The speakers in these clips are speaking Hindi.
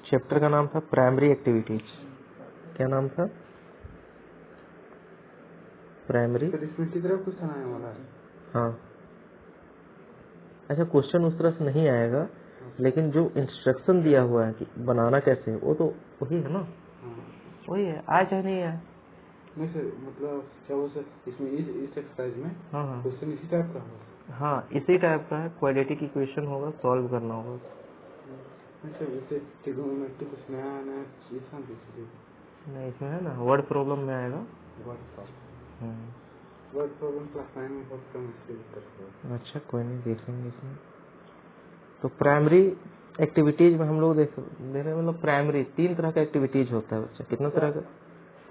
चैप्टर का नाम था प्राइमरी एक्टिविटीज। क्या नाम था? प्राइमरी। इसमें कितना क्वेश्चन आने वाला है? हाँ, अच्छा क्वेश्चन उस तरह से नहीं आएगा, लेकिन जो इंस्ट्रक्शन दिया हुआ है कि बनाना कैसे है वो तो वही है ना, वही है, आए चाहे नहीं आए। नहीं सर, मतलब क्या वो सर इसमें इस एक्सरसाइज में हाँ हाँ क्वेश्चन इसी टाइप का होगा? हाँ, इसी टाइप का है, क्वाड्रेटिक इक्वेशन होगा, सॉल्व करना होगा। नहीं सर, वैसे ट्रिग्नोमेट्री कुछ नया नया चीज ना दीजिए। नहीं, इसमें है ना वर्ड प्रॉब्लम में आएगा। वर्ड प्रॉब्लम क्लास 9 में बहुत कम इसलिए दिक्कत है। अच्छा कोई नहीं, देखेंगे इसमें। तो प्राइमरी एक्टिविटीज में हम लोग देख रहे हैं, मतलब प्राइमरी 3 तरह का एक्टिविटीज होता है बच्चा। कितना तरह का?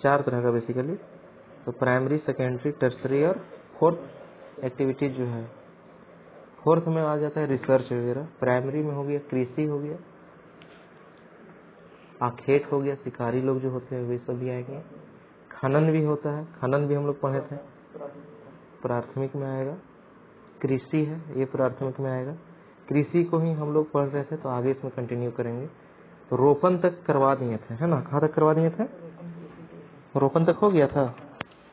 4 तरह का बेसिकली। तो प्राइमरी, सेकेंडरी, टर्सरी और फोर्थ एक्टिविटीज जो है, फोर्थ में आ जाता है रिसर्च वगैरह। प्राइमरी में हो गया कृषि, हो गया आखेट, हो गया शिकारी लोग जो होते हैं वे सब भी आएंगे। खनन भी होता है, खनन भी हम लोग पढ़े थे, प्राथमिक में आएगा। कृषि है, ये प्राथमिक में आएगा। कृषि को ही हम लोग पढ़ रहे थे तो आगे इसमें कंटिन्यू करेंगे। तो रोपण तक करवा दिए थे, है ना? कहाँ तक करवा दिए थे? रोपण तक हो गया था,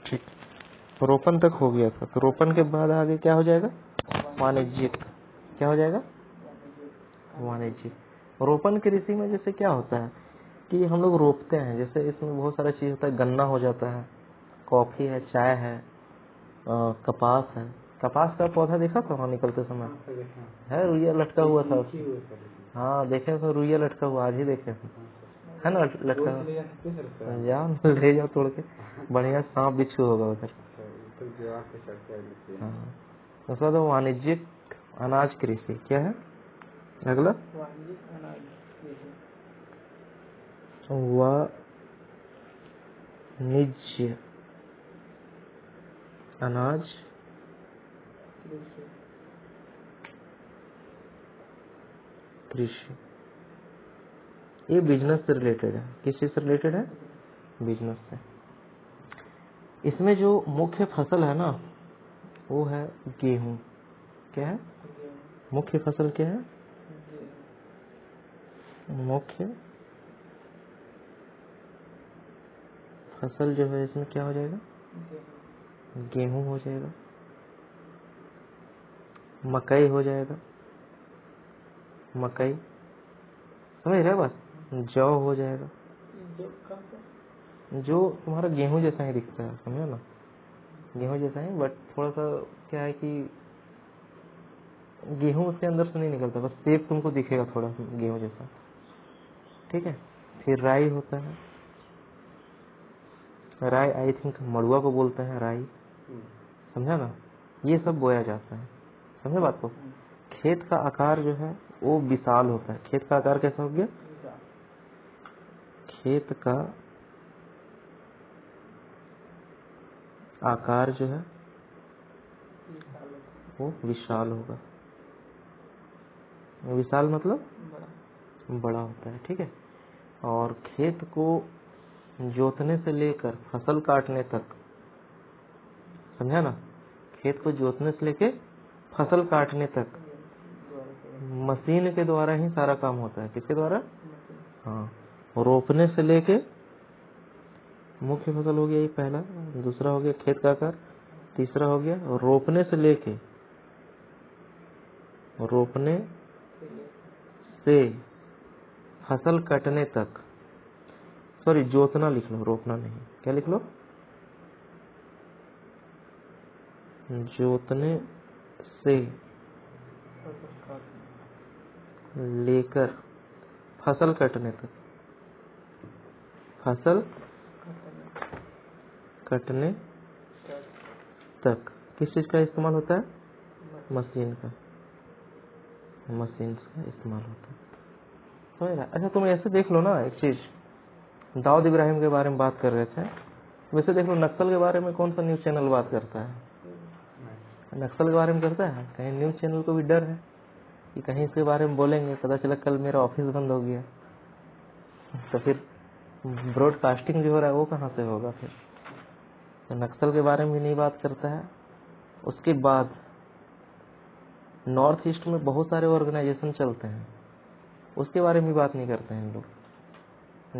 ठीक, रोपण तक हो गया था। तो रोपण के बाद आगे क्या हो जाएगा? वाणिज्यिक। क्या हो जाएगा? वाणिज्यिक। रोपण कृषि में जैसे क्या होता है कि हम लोग रोपते हैं, जैसे इसमें बहुत सारा चीज होता है, गन्ना हो जाता है, कॉफी है, चाय है, कपास है। कपास का पौधा देखा था वहाँ निकलते समय, है रुइया लटका हुआ था। हाँ देखे तो रुइया लटका हुआ, आज ही देखे है ना, लटका हुआ। जाओ ले जाओ तोड़ के, बढ़िया सांप बिच्छू होगा उधर। हाँ, उसका तो वाणिज्यिक अनाज कृषि। क्या है अगला? वाणिज्य अनाज कृषि। ये बिजनेस से रिलेटेड है। किस चीज से रिलेटेड है? बिजनेस से। इसमें जो मुख्य फसल है ना वो है गेहूं। क्या है मुख्य फसल? क्या है मुख्य फसल? जो है इसमें क्या हो जाएगा? गेहूं हो जाएगा, मकई हो जाएगा, मकई, समझ रहे बस। जौ हो जाएगा, जो तुम्हारा गेहूं जैसा ही दिखता है, समझे ना, गेहूं जैसा ही, बट थोड़ा सा क्या है कि गेहूं उसके अंदर से नहीं निकलता, बस शेप तुमको दिखेगा थोड़ा गेहूं जैसा, ठीक है। फिर राई होता है, राई आई थिंक मड़ुआ को बोलते हैं राई, समझा ना। ये सब बोया जाता है, समझे बात को। खेत का आकार जो है वो विशाल होता है। खेत का आकार कैसा हो गया? खेत का आकार जो है वो विशाल होगा। विशाल मतलब बड़ा होता है, ठीक है। और खेत को जोतने से लेकर फसल काटने तक, समझा ना, खेत को जोतने से लेके फसल काटने तक मशीन के द्वारा ही सारा काम होता है। किसके द्वारा? हाँ, रोपने से लेके, मुख्य फसल हो गया ये पहला, दूसरा हो गया खेत का आकार, तीसरा हो गया रोपने से लेके, रोपने से फसल कटने तक, सॉरी जोतना लिख लो, रोपना नहीं, क्या लिख लो? जोतने से लेकर फसल कटने तक, फसल कटने तक किस चीज का इस्तेमाल होता है? मशीन का, मशीन का इस्तेमाल होता है, समझ रहा? अच्छा तुम ऐसे देख लो ना एक चीज, दाऊद इब्राहिम के बारे में बात कर रहे थे, वैसे देख लो नक्सल के बारे में कौन सा न्यूज चैनल बात करता है? नक्सल के बारे में करता है? कहीं न्यूज चैनल को भी डर है कि कहीं इसके बारे में बोलेंगे, पता चला कल मेरा ऑफिस बंद हो गया, तो फिर ब्रॉडकास्टिंग जो हो रहा है वो कहाँ से होगा फिर। तो नक्सल के बारे में भी नहीं बात करता है। उसके बाद नॉर्थ ईस्ट में बहुत सारे ऑर्गेनाइजेशन चलते हैं, उसके बारे में भी बात नहीं करते हैं लोग,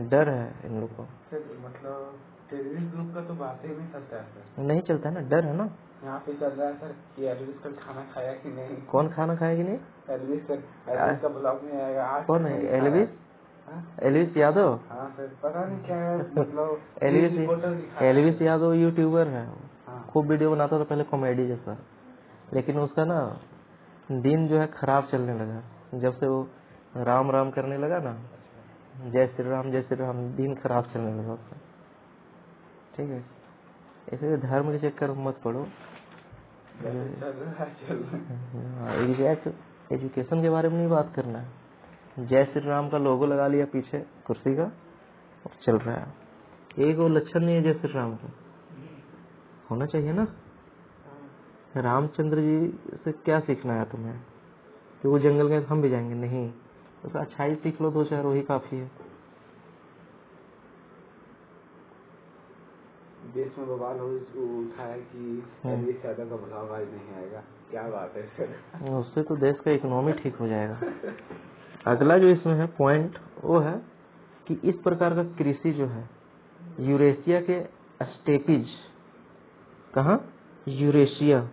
डर है इन लोग को। सर मतलब टेररिस्ट ग्रुप का तो बात ही नहीं चलता है सर। नहीं चलता है ना, डर है ना। यहाँ पे चल रहा है सर कि एलविस कल खाना खाया कि नहीं। कौन खाना खाएगी नहीं? एलविस का ब्लॉग में आएगा आज। कौन है एलविस? हाँ? एलविस यादव? हाँ सर, पता नहीं क्या है मतलब एलविस यादव यूट्यूबर है। हाँ। खूब वीडियो बनाता था पहले कॉमेडी जैसा, लेकिन उसका ना दिन जो है खराब चलने लगा जब से वो राम राम करने लगा ना, जय श्री राम, दिन खराब चलने लगा उसका। ठीक है, इसलिए धर्म के चक्कर में मत पड़ो। एग्जैक्ट एजुकेशन के बारे में नहीं बात करना है। जय श्री राम का लोगो लगा लिया पीछे कुर्सी का और चल रहा है। एक वो लक्षण नहीं है जय श्री राम का, होना चाहिए ना। रामचंद्र जी से क्या सीखना है तुम्हें कि वो जंगल में हम भी जाएंगे? नहीं, उसका अच्छाई सीख लो 2-4, वही काफी है। देश में बवाल उठाया कि एलविस यादव का ब्लॉग आज नहीं आएगा। क्या बात है सर, उससे तो देश का इकोनॉमी ठीक हो जाएगा। अगला जो इसमें है पॉइंट वो है कि इस प्रकार का कृषि जो है यूरेशिया के स्टेपीज, कहाँ? यूरेशिया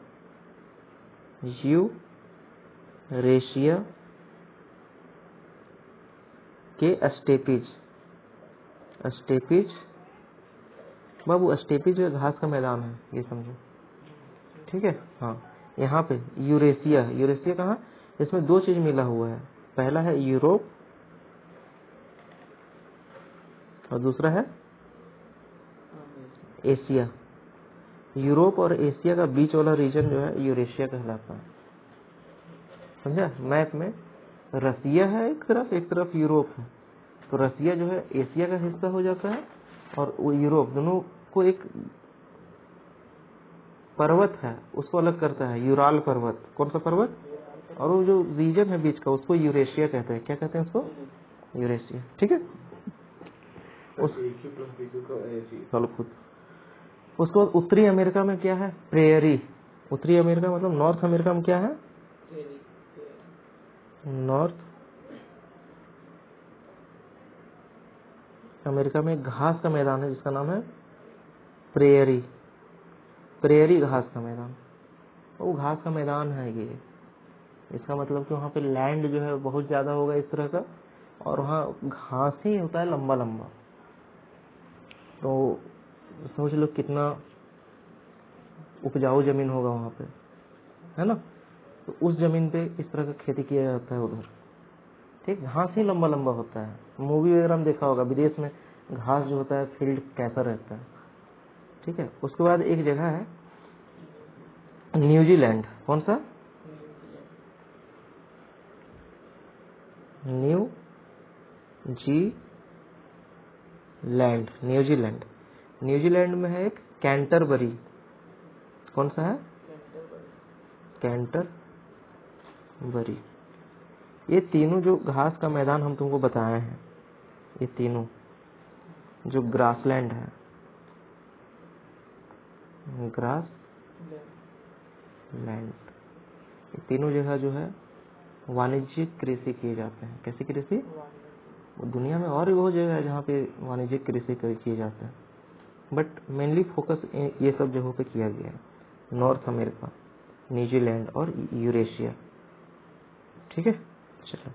के स्टेपीज बाबू, स्टेपीज जो घास का मैदान है, ये समझो। ठीक है, हाँ। यहाँ पे यूरेशिया कहाँ? इसमें 2 चीज मिला हुआ है, पहला है यूरोप और दूसरा है एशिया। यूरोप और एशिया का बीच वाला रीजन जो है यूरेशिया कहलाता है, समझा? मैप में रसिया है एक तरफ यूरोप है, तो रसिया जो है एशिया का हिस्सा हो जाता है और वो यूरोप, दोनों को एक पर्वत है उसको अलग करता है, यूराल पर्वत। कौन सा पर्वत? और वो जो रीजन है बीच का उसको यूरेशिया कहते हैं। क्या कहते हैं उसको? यूरेशिया। ठीक है, चलो खुद। उसको उत्तरी अमेरिका में क्या है? प्रेयरी। उत्तरी अमेरिका मतलब नॉर्थ अमेरिका में क्या है? नॉर्थ अमेरिका में घास का मैदान है जिसका नाम है प्रेयरी घास का मैदान। वो घास का मैदान है ये, इसका मतलब कि वहाँ पे लैंड जो है बहुत ज्यादा होगा इस तरह का, और वहाँ घास ही होता है लंबा लंबा। तो सोच लो कितना उपजाऊ जमीन होगा वहाँ पे, है ना? तो उस जमीन पे इस तरह का खेती किया जाता है उधर। ठीक, घास ही लंबा लंबा होता है। मूवी वगैरह में देखा होगा विदेश में घास जो होता है फील्ड कैसा रहता है। ठीक है, उसके बाद एक जगह है न्यूजीलैंड। कौन सा? न्यूजीलैंड में है एक कैंटरबरी। कौन सा है? कैंटरबरी। ये तीनों जो घास का मैदान हम तुमको बताए हैं, ये तीनों जो ग्रासलैंड है, ग्रासलैंड, ये तीनों जगह जो है वाणिज्यिक कृषि किए जाते हैं। कैसी कृषि? दुनिया में और भी बहुत जगह है जहाँ पे वाणिज्यिक कृषि किए जाते हैं, बट मेनली फोकस ये सब जगहों पे किया गया है। नॉर्थ अमेरिका, न्यूजीलैंड और यूरेशिया। ठीक है, चलो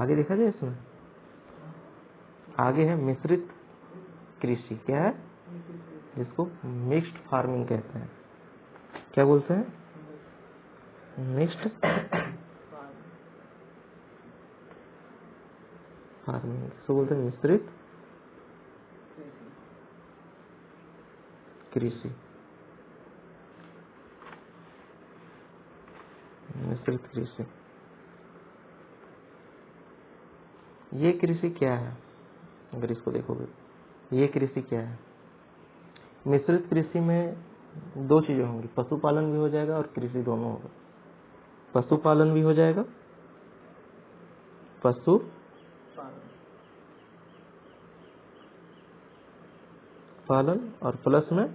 आगे देखा जाए। इसमें आगे है मिश्रित कृषि। क्या है? जिसको मिक्स्ड फार्मिंग कहते हैं। क्या बोलते हैं? Mixed farming. इसको बोलते हैं मिश्रित कृषि। मिश्रित कृषि, ये कृषि क्या है? अगर इसको देखोगे, ये कृषि क्या है? मिश्रित कृषि में 2 चीजें होंगी, पशुपालन भी हो जाएगा और कृषि दोनों होगा। पशुपालन भी हो जाएगा, पशुपालन और प्लस में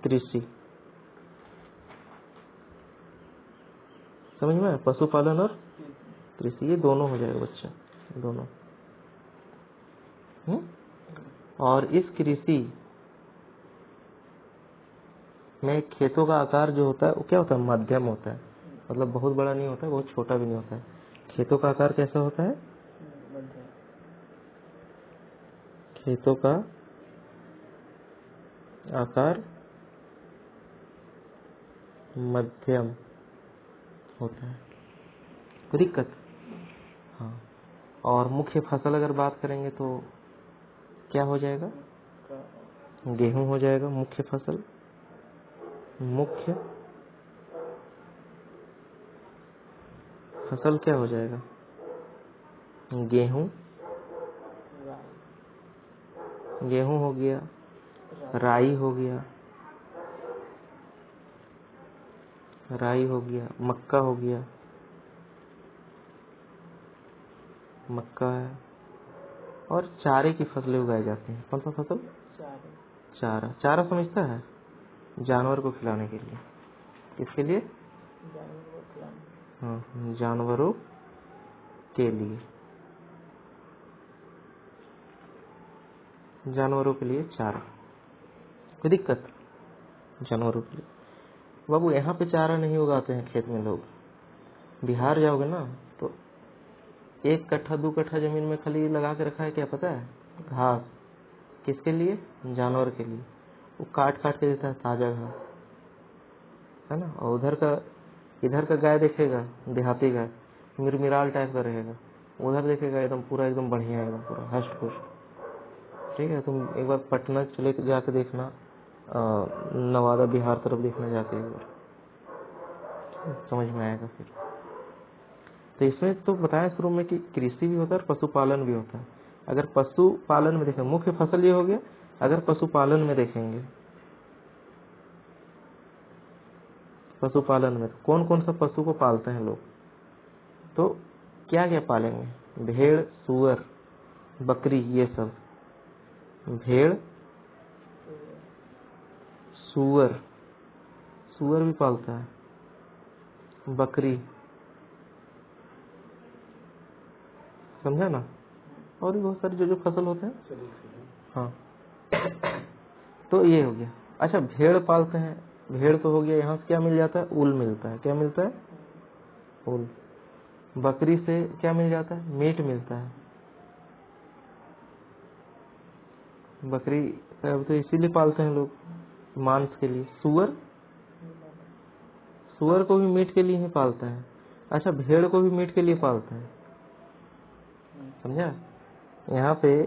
कृषि। समझ में? पशुपालन और कृषि, ये दोनों हो जाएगा बच्चा, दोनों। और इस कृषि में खेतों का आकार जो होता है वो क्या होता है, मध्यम होता है, मतलब बहुत बड़ा नहीं होता है, बहुत छोटा भी नहीं होता है। खेतों का आकार कैसा होता है, खेतों का आकार मध्यम होता है, कोई दिक्कत। हाँ, और मुख्य फसल अगर बात करेंगे तो क्या हो जाएगा, गेहूं हो जाएगा मुख्य फसल। मुख्य फसल क्या हो जाएगा, गेहूं, गेहूं हो गया, राई हो गया, राई हो गया, मक्का हो गया, मक्का है। और चारे की फसलें उगाई जाती हैं। कौन सा फसल, चारा। चारा समझता है, जानवर को खिलाने के लिए। किसके लिए, हाँ, जानवरों के लिए, जानवरों के लिए चारा। कोई दिक्कत, जानवरों के लिए। बाबू यहाँ पे चारा नहीं उगाते हैं खेत में लोग। बिहार जाओगे ना तो 1 कट्ठा 2 कट्ठा जमीन में खाली लगा के रखा है, क्या पता है, घास। किसके लिए, जानवर के लिए। वो काट काट के देता है ताजा घास, है ना। और उधर का, इधर का गाय देखेगा, देहाती गाय मिरमिराल टाइप का रहेगा, उधर देखेगा एकदम पूरा, एकदम बढ़िया, एकदम पूरा हष्ट पुष्ट। ठीक है, तुम एक बार पटना चले जाके देखना, नवादा बिहार तरफ देखना जाके एक बार, समझ में आएगा फिर। तो इसमें तो बताया शुरू में कि कृषि भी होता है और पशुपालन भी होता है। अगर पशुपालन में देखें, मुख्य फसल ये हो गया। अगर पशुपालन में देखेंगे, पशुपालन में कौन कौन सा पशु को पालते हैं लोग, तो क्या क्या पालेंगे, भेड़, सुअर, बकरी, ये सब। भेड़, सुअर, सुअर भी पालता है, बकरी, समझा ना। और भी बहुत सारे जो जो फसल होते हैं, हाँ। तो ये हो गया। अच्छा, भेड़ पालते हैं, भेड़ तो हो गया, यहाँ से क्या मिल जाता है, ऊल मिलता है। क्या मिलता है, ऊल। बकरी से क्या मिल जाता है, मीट मिलता है। बकरी अब तो इसीलिए पालते हैं लोग, मांस के लिए। सुअर, सुअर को भी मीट के लिए ही पालता है। अच्छा, भेड़ को भी मीट के लिए पालता है, समझा। यहाँ पे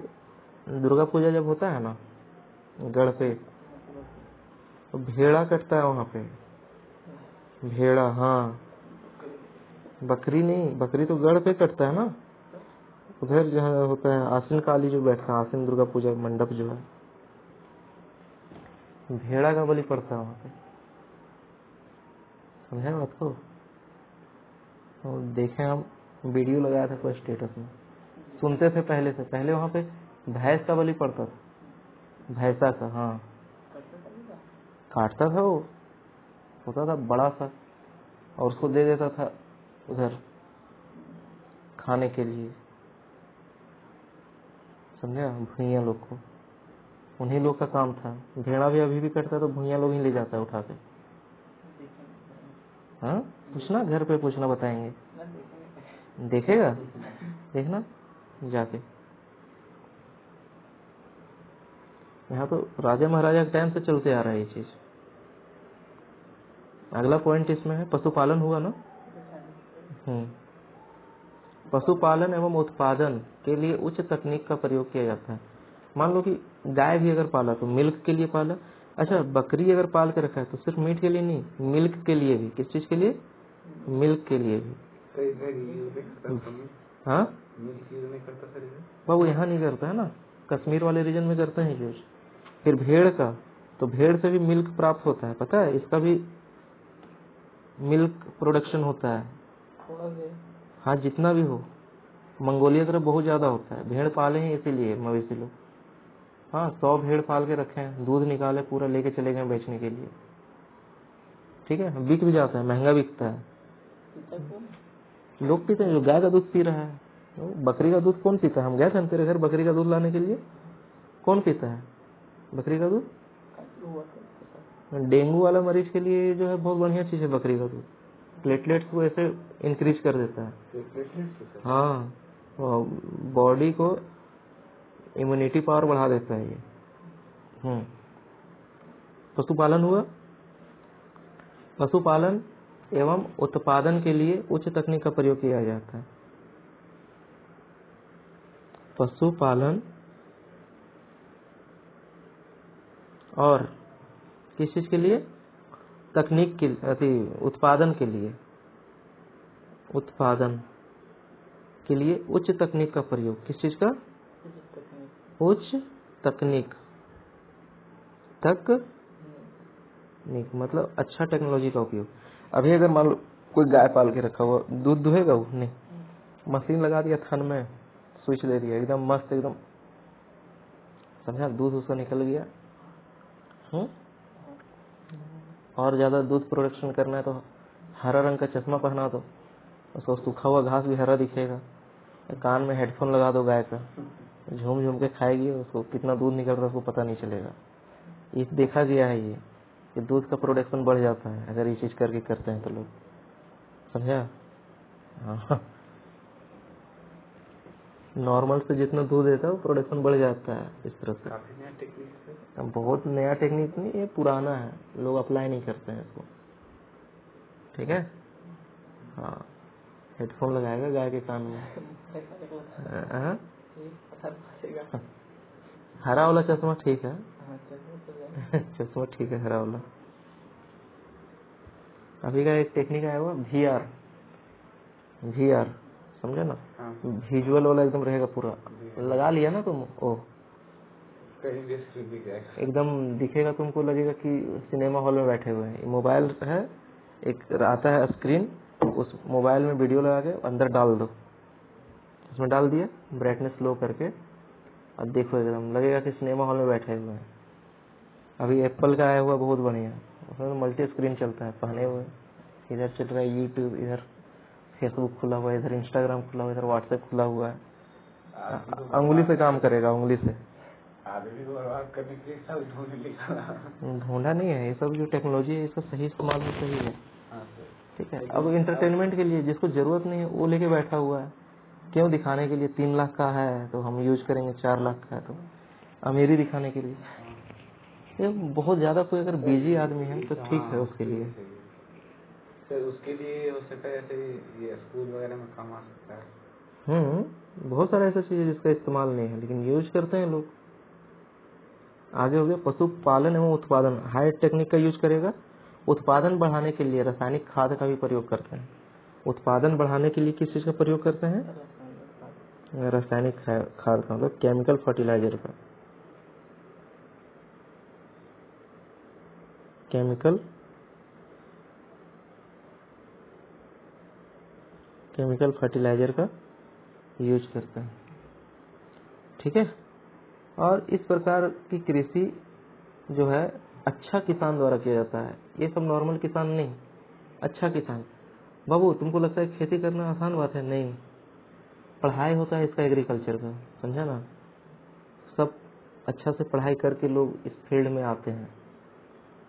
दुर्गा पूजा जब होता है ना, गढ़ पे, तो भेड़ा कटता है वहाँ पे, भेड़ा, हाँ। बकरी नहीं, बकरी तो गढ़ पे कटता है ना, उधर जहाँ होता है आसिन काली जो बैठता है, आसिन दुर्गा पूजा मंडप जो है, भेड़ा का बलि पड़ता है वहाँ पे, समझा बात को। तो देखे, हम वीडियो लगाया था कोई स्टेटस में, सुनते थे पहले से, पहले वहाँ पे भैंस का बलि पड़ता था, भैंसा का, हाँ। काटता था वो, होता था बड़ा सा, और उसको दे देता था उधर खाने के लिए, समझा, भुइया लोग को। उन्हीं लोग का काम था। भेड़ा भी अभी भी कटता तो भुइया लोग ही ले जाता है उठा के। हाँ, पूछना, घर पे पूछना, बताएंगे। देखेगा, देखना जाके। यहाँ तो राजा महाराजा के टाइम से चलते आ रहा है ये चीज। अगला पॉइंट इसमें है, पशुपालन हुआ ना। पशुपालन एवं उत्पादन के लिए उच्च तकनीक का प्रयोग किया जाता है। मान लो कि गाय भी अगर पाला तो मिल्क के लिए पाला। अच्छा, बकरी अगर पाल के रखा है तो सिर्फ मीट के लिए नहीं, मिल्क के लिए भी। किस चीज के लिए, मिल्क के लिए भी। हाँ, बाबू यहाँ नहीं करता है ना, कश्मीर वाले रीजन में करते हैं यूज। फिर भेड़ का, तो भेड़ से भी मिल्क प्राप्त होता है, पता है, इसका भी मिल्क प्रोडक्शन होता है। हाँ, जितना भी हो, मंगोलिया तरफ बहुत ज्यादा होता है। भेड़ पाले हैं इसीलिए मवेशी लोग। हाँ, 100 भेड़ पाल के रखे हैं, दूध निकाले पूरा, लेके चले गए बेचने के लिए। ठीक है, बिक भी जाता है, महंगा बिकता है। लोग पीते हैं, जो गाय का दूध पी रहा है, बकरी का दूध कौन पीता है? हम गए थे तेरे घर बकरी का दूध लाने के लिए, कौन पीता है बकरी का दूध? डेंगू वाला मरीज के लिए जो है बहुत बढ़िया चीज है बकरी का दूध, प्लेटलेट्स को ऐसे इंक्रीज कर देता है। हाँ, बॉडी को इम्यूनिटी पावर बढ़ा देता है ये। पशुपालन हुआ। पशुपालन एवं उत्पादन के लिए उच्च तकनीक का प्रयोग किया जाता है। पशुपालन और किस चीज के लिए? तकनीक के उत्पादन के लिए, उत्पादन के लिए उच्च तकनीक का प्रयोग। किस चीज का? उच्च तकनीक। तकनीक मतलब अच्छा टेक्नोलॉजी का उपयोग। अभी अगर मान लो कोई गाय पाल के रखा हुआ, दूध दुहेगा वो? नहीं, मशीन लगा दिया थन में, स्विच दे दिया, एकदम मस्त, एकदम समझा, दूध उसका निकल गया। और ज्यादा दूध प्रोडक्शन करना है तो हरा रंग का चश्मा पहना दो, उसको सूखा हुआ घास भी हरा दिखेगा। कान में हेडफोन लगा दो गाय का, झूम झूम के खाएगी, उसको कितना दूध निकल रहा है उसको पता नहीं चलेगा। ये देखा गया है ये कि दूध का प्रोडक्शन बढ़ जाता है अगर ये चीज करके करते हैं तो लोग, समझा? हाँ, नॉर्मल से जितना दूध देता है वो प्रोडक्शन बढ़ जाता है इस तरह से। काफी नया टेक्निक है। बहुत नया टेक्निक नहीं, ये पुराना है, लोग अप्लाई नहीं करते हैं इसको। ठीक है। हाँ, हेडफोन लगाएगा गाय के कान में। हरा वाला चश्मा ठीक है, चश्मा ठीक है हरा वाला। अभी का एक टेक्निक आया हुआ VR, समझे ना? विजुअल वाला एकदम रहेगा पूरा, लगा लिया ना तुम, ओ एकदम दिखेगा, तुमको लगेगा कि सिनेमा हॉल में बैठे हुए हैं। मोबाइल है, एक आता है स्क्रीन, उस मोबाइल में वीडियो लगा के अंदर डाल दो, उसमें डाल दिया, ब्राइटनेस लो करके, अब देखो एकदम लगेगा कि सिनेमा हॉल में बैठे हुए हैं। अभी एप्पल का आया हुआ बहुत बढ़िया, उसमें मल्टी स्क्रीन चलता है, पहने हुए इधर चल रहा है यूट्यूब, इधर फेसबुक खुला हुआ है, इधर इंस्टाग्राम खुला हुआ है, इधर व्हाट्सएप खुला हुआ है। अंगुली से काम करेगा, अंगुली से। ढूंढा नहीं है, ये सब जो टेक्नोलॉजी है इसका सही इस्तेमाल में सही है। ठीक है। अब इंटरटेनमेंट के लिए जिसको जरूरत नहीं है वो लेके बैठा हुआ है, क्यों? दिखाने के लिए 3 लाख का है तो हम यूज करेंगे, 4 लाख का है तो अमीरी दिखाने के लिए। ये बहुत ज्यादा कोई अगर बिजी आदमी है तो ठीक है उसके लिए। सर उसके लिए हो सकता है ऐसे ये स्कूल वगैरह में काम आ सकता है। बहुत सारा ऐसा चीज है जिसका इस्तेमाल नहीं है लेकिन यूज करते हैं लोग। आगे हो गया पशुपालन एवं उत्पादन, हाई टेक्निक का यूज करेगा। उत्पादन बढ़ाने के लिए रासायनिक खाद का भी प्रयोग करते हैं। उत्पादन बढ़ाने के लिए किस चीज का प्रयोग करते हैं? रासायनिक खाद का मतलब केमिकल फर्टिलाइजर का। केमिकल फर्टिलाइजर का यूज करते हैं। ठीक है। और इस प्रकार की कृषि जो है अच्छा किसान द्वारा किया जाता है। ये सब नॉर्मल किसान नहीं, अच्छा किसान। बाबू तुमको लगता है खेती करना आसान बात है? नहीं, पढ़ाई होता है इसका, एग्रीकल्चर का, समझा ना? सब अच्छा से पढ़ाई करके लोग इस फील्ड में आते हैं।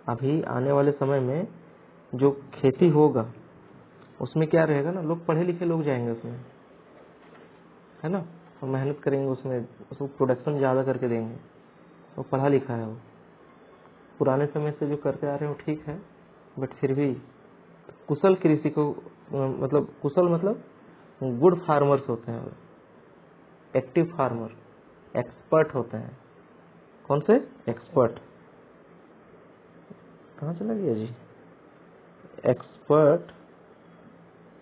अभी आने वाले समय में जो खेती होगा उसमें क्या रहेगा ना, लोग पढ़े लिखे लोग जाएंगे उसमें, है ना, और मेहनत करेंगे उसमें, उसको प्रोडक्शन ज्यादा करके देंगे। वो पढ़ा लिखा है, वो पुराने समय से जो करते आ रहे हैं वो ठीक है, बट फिर भी कुशल कृषि को मतलब कुशल मतलब गुड फार्मर्स होते हैं, एक्टिव फार्मर, एक्सपर्ट होते हैं। कौन से एक्सपर्ट? कहाँ चला गया जी? Expert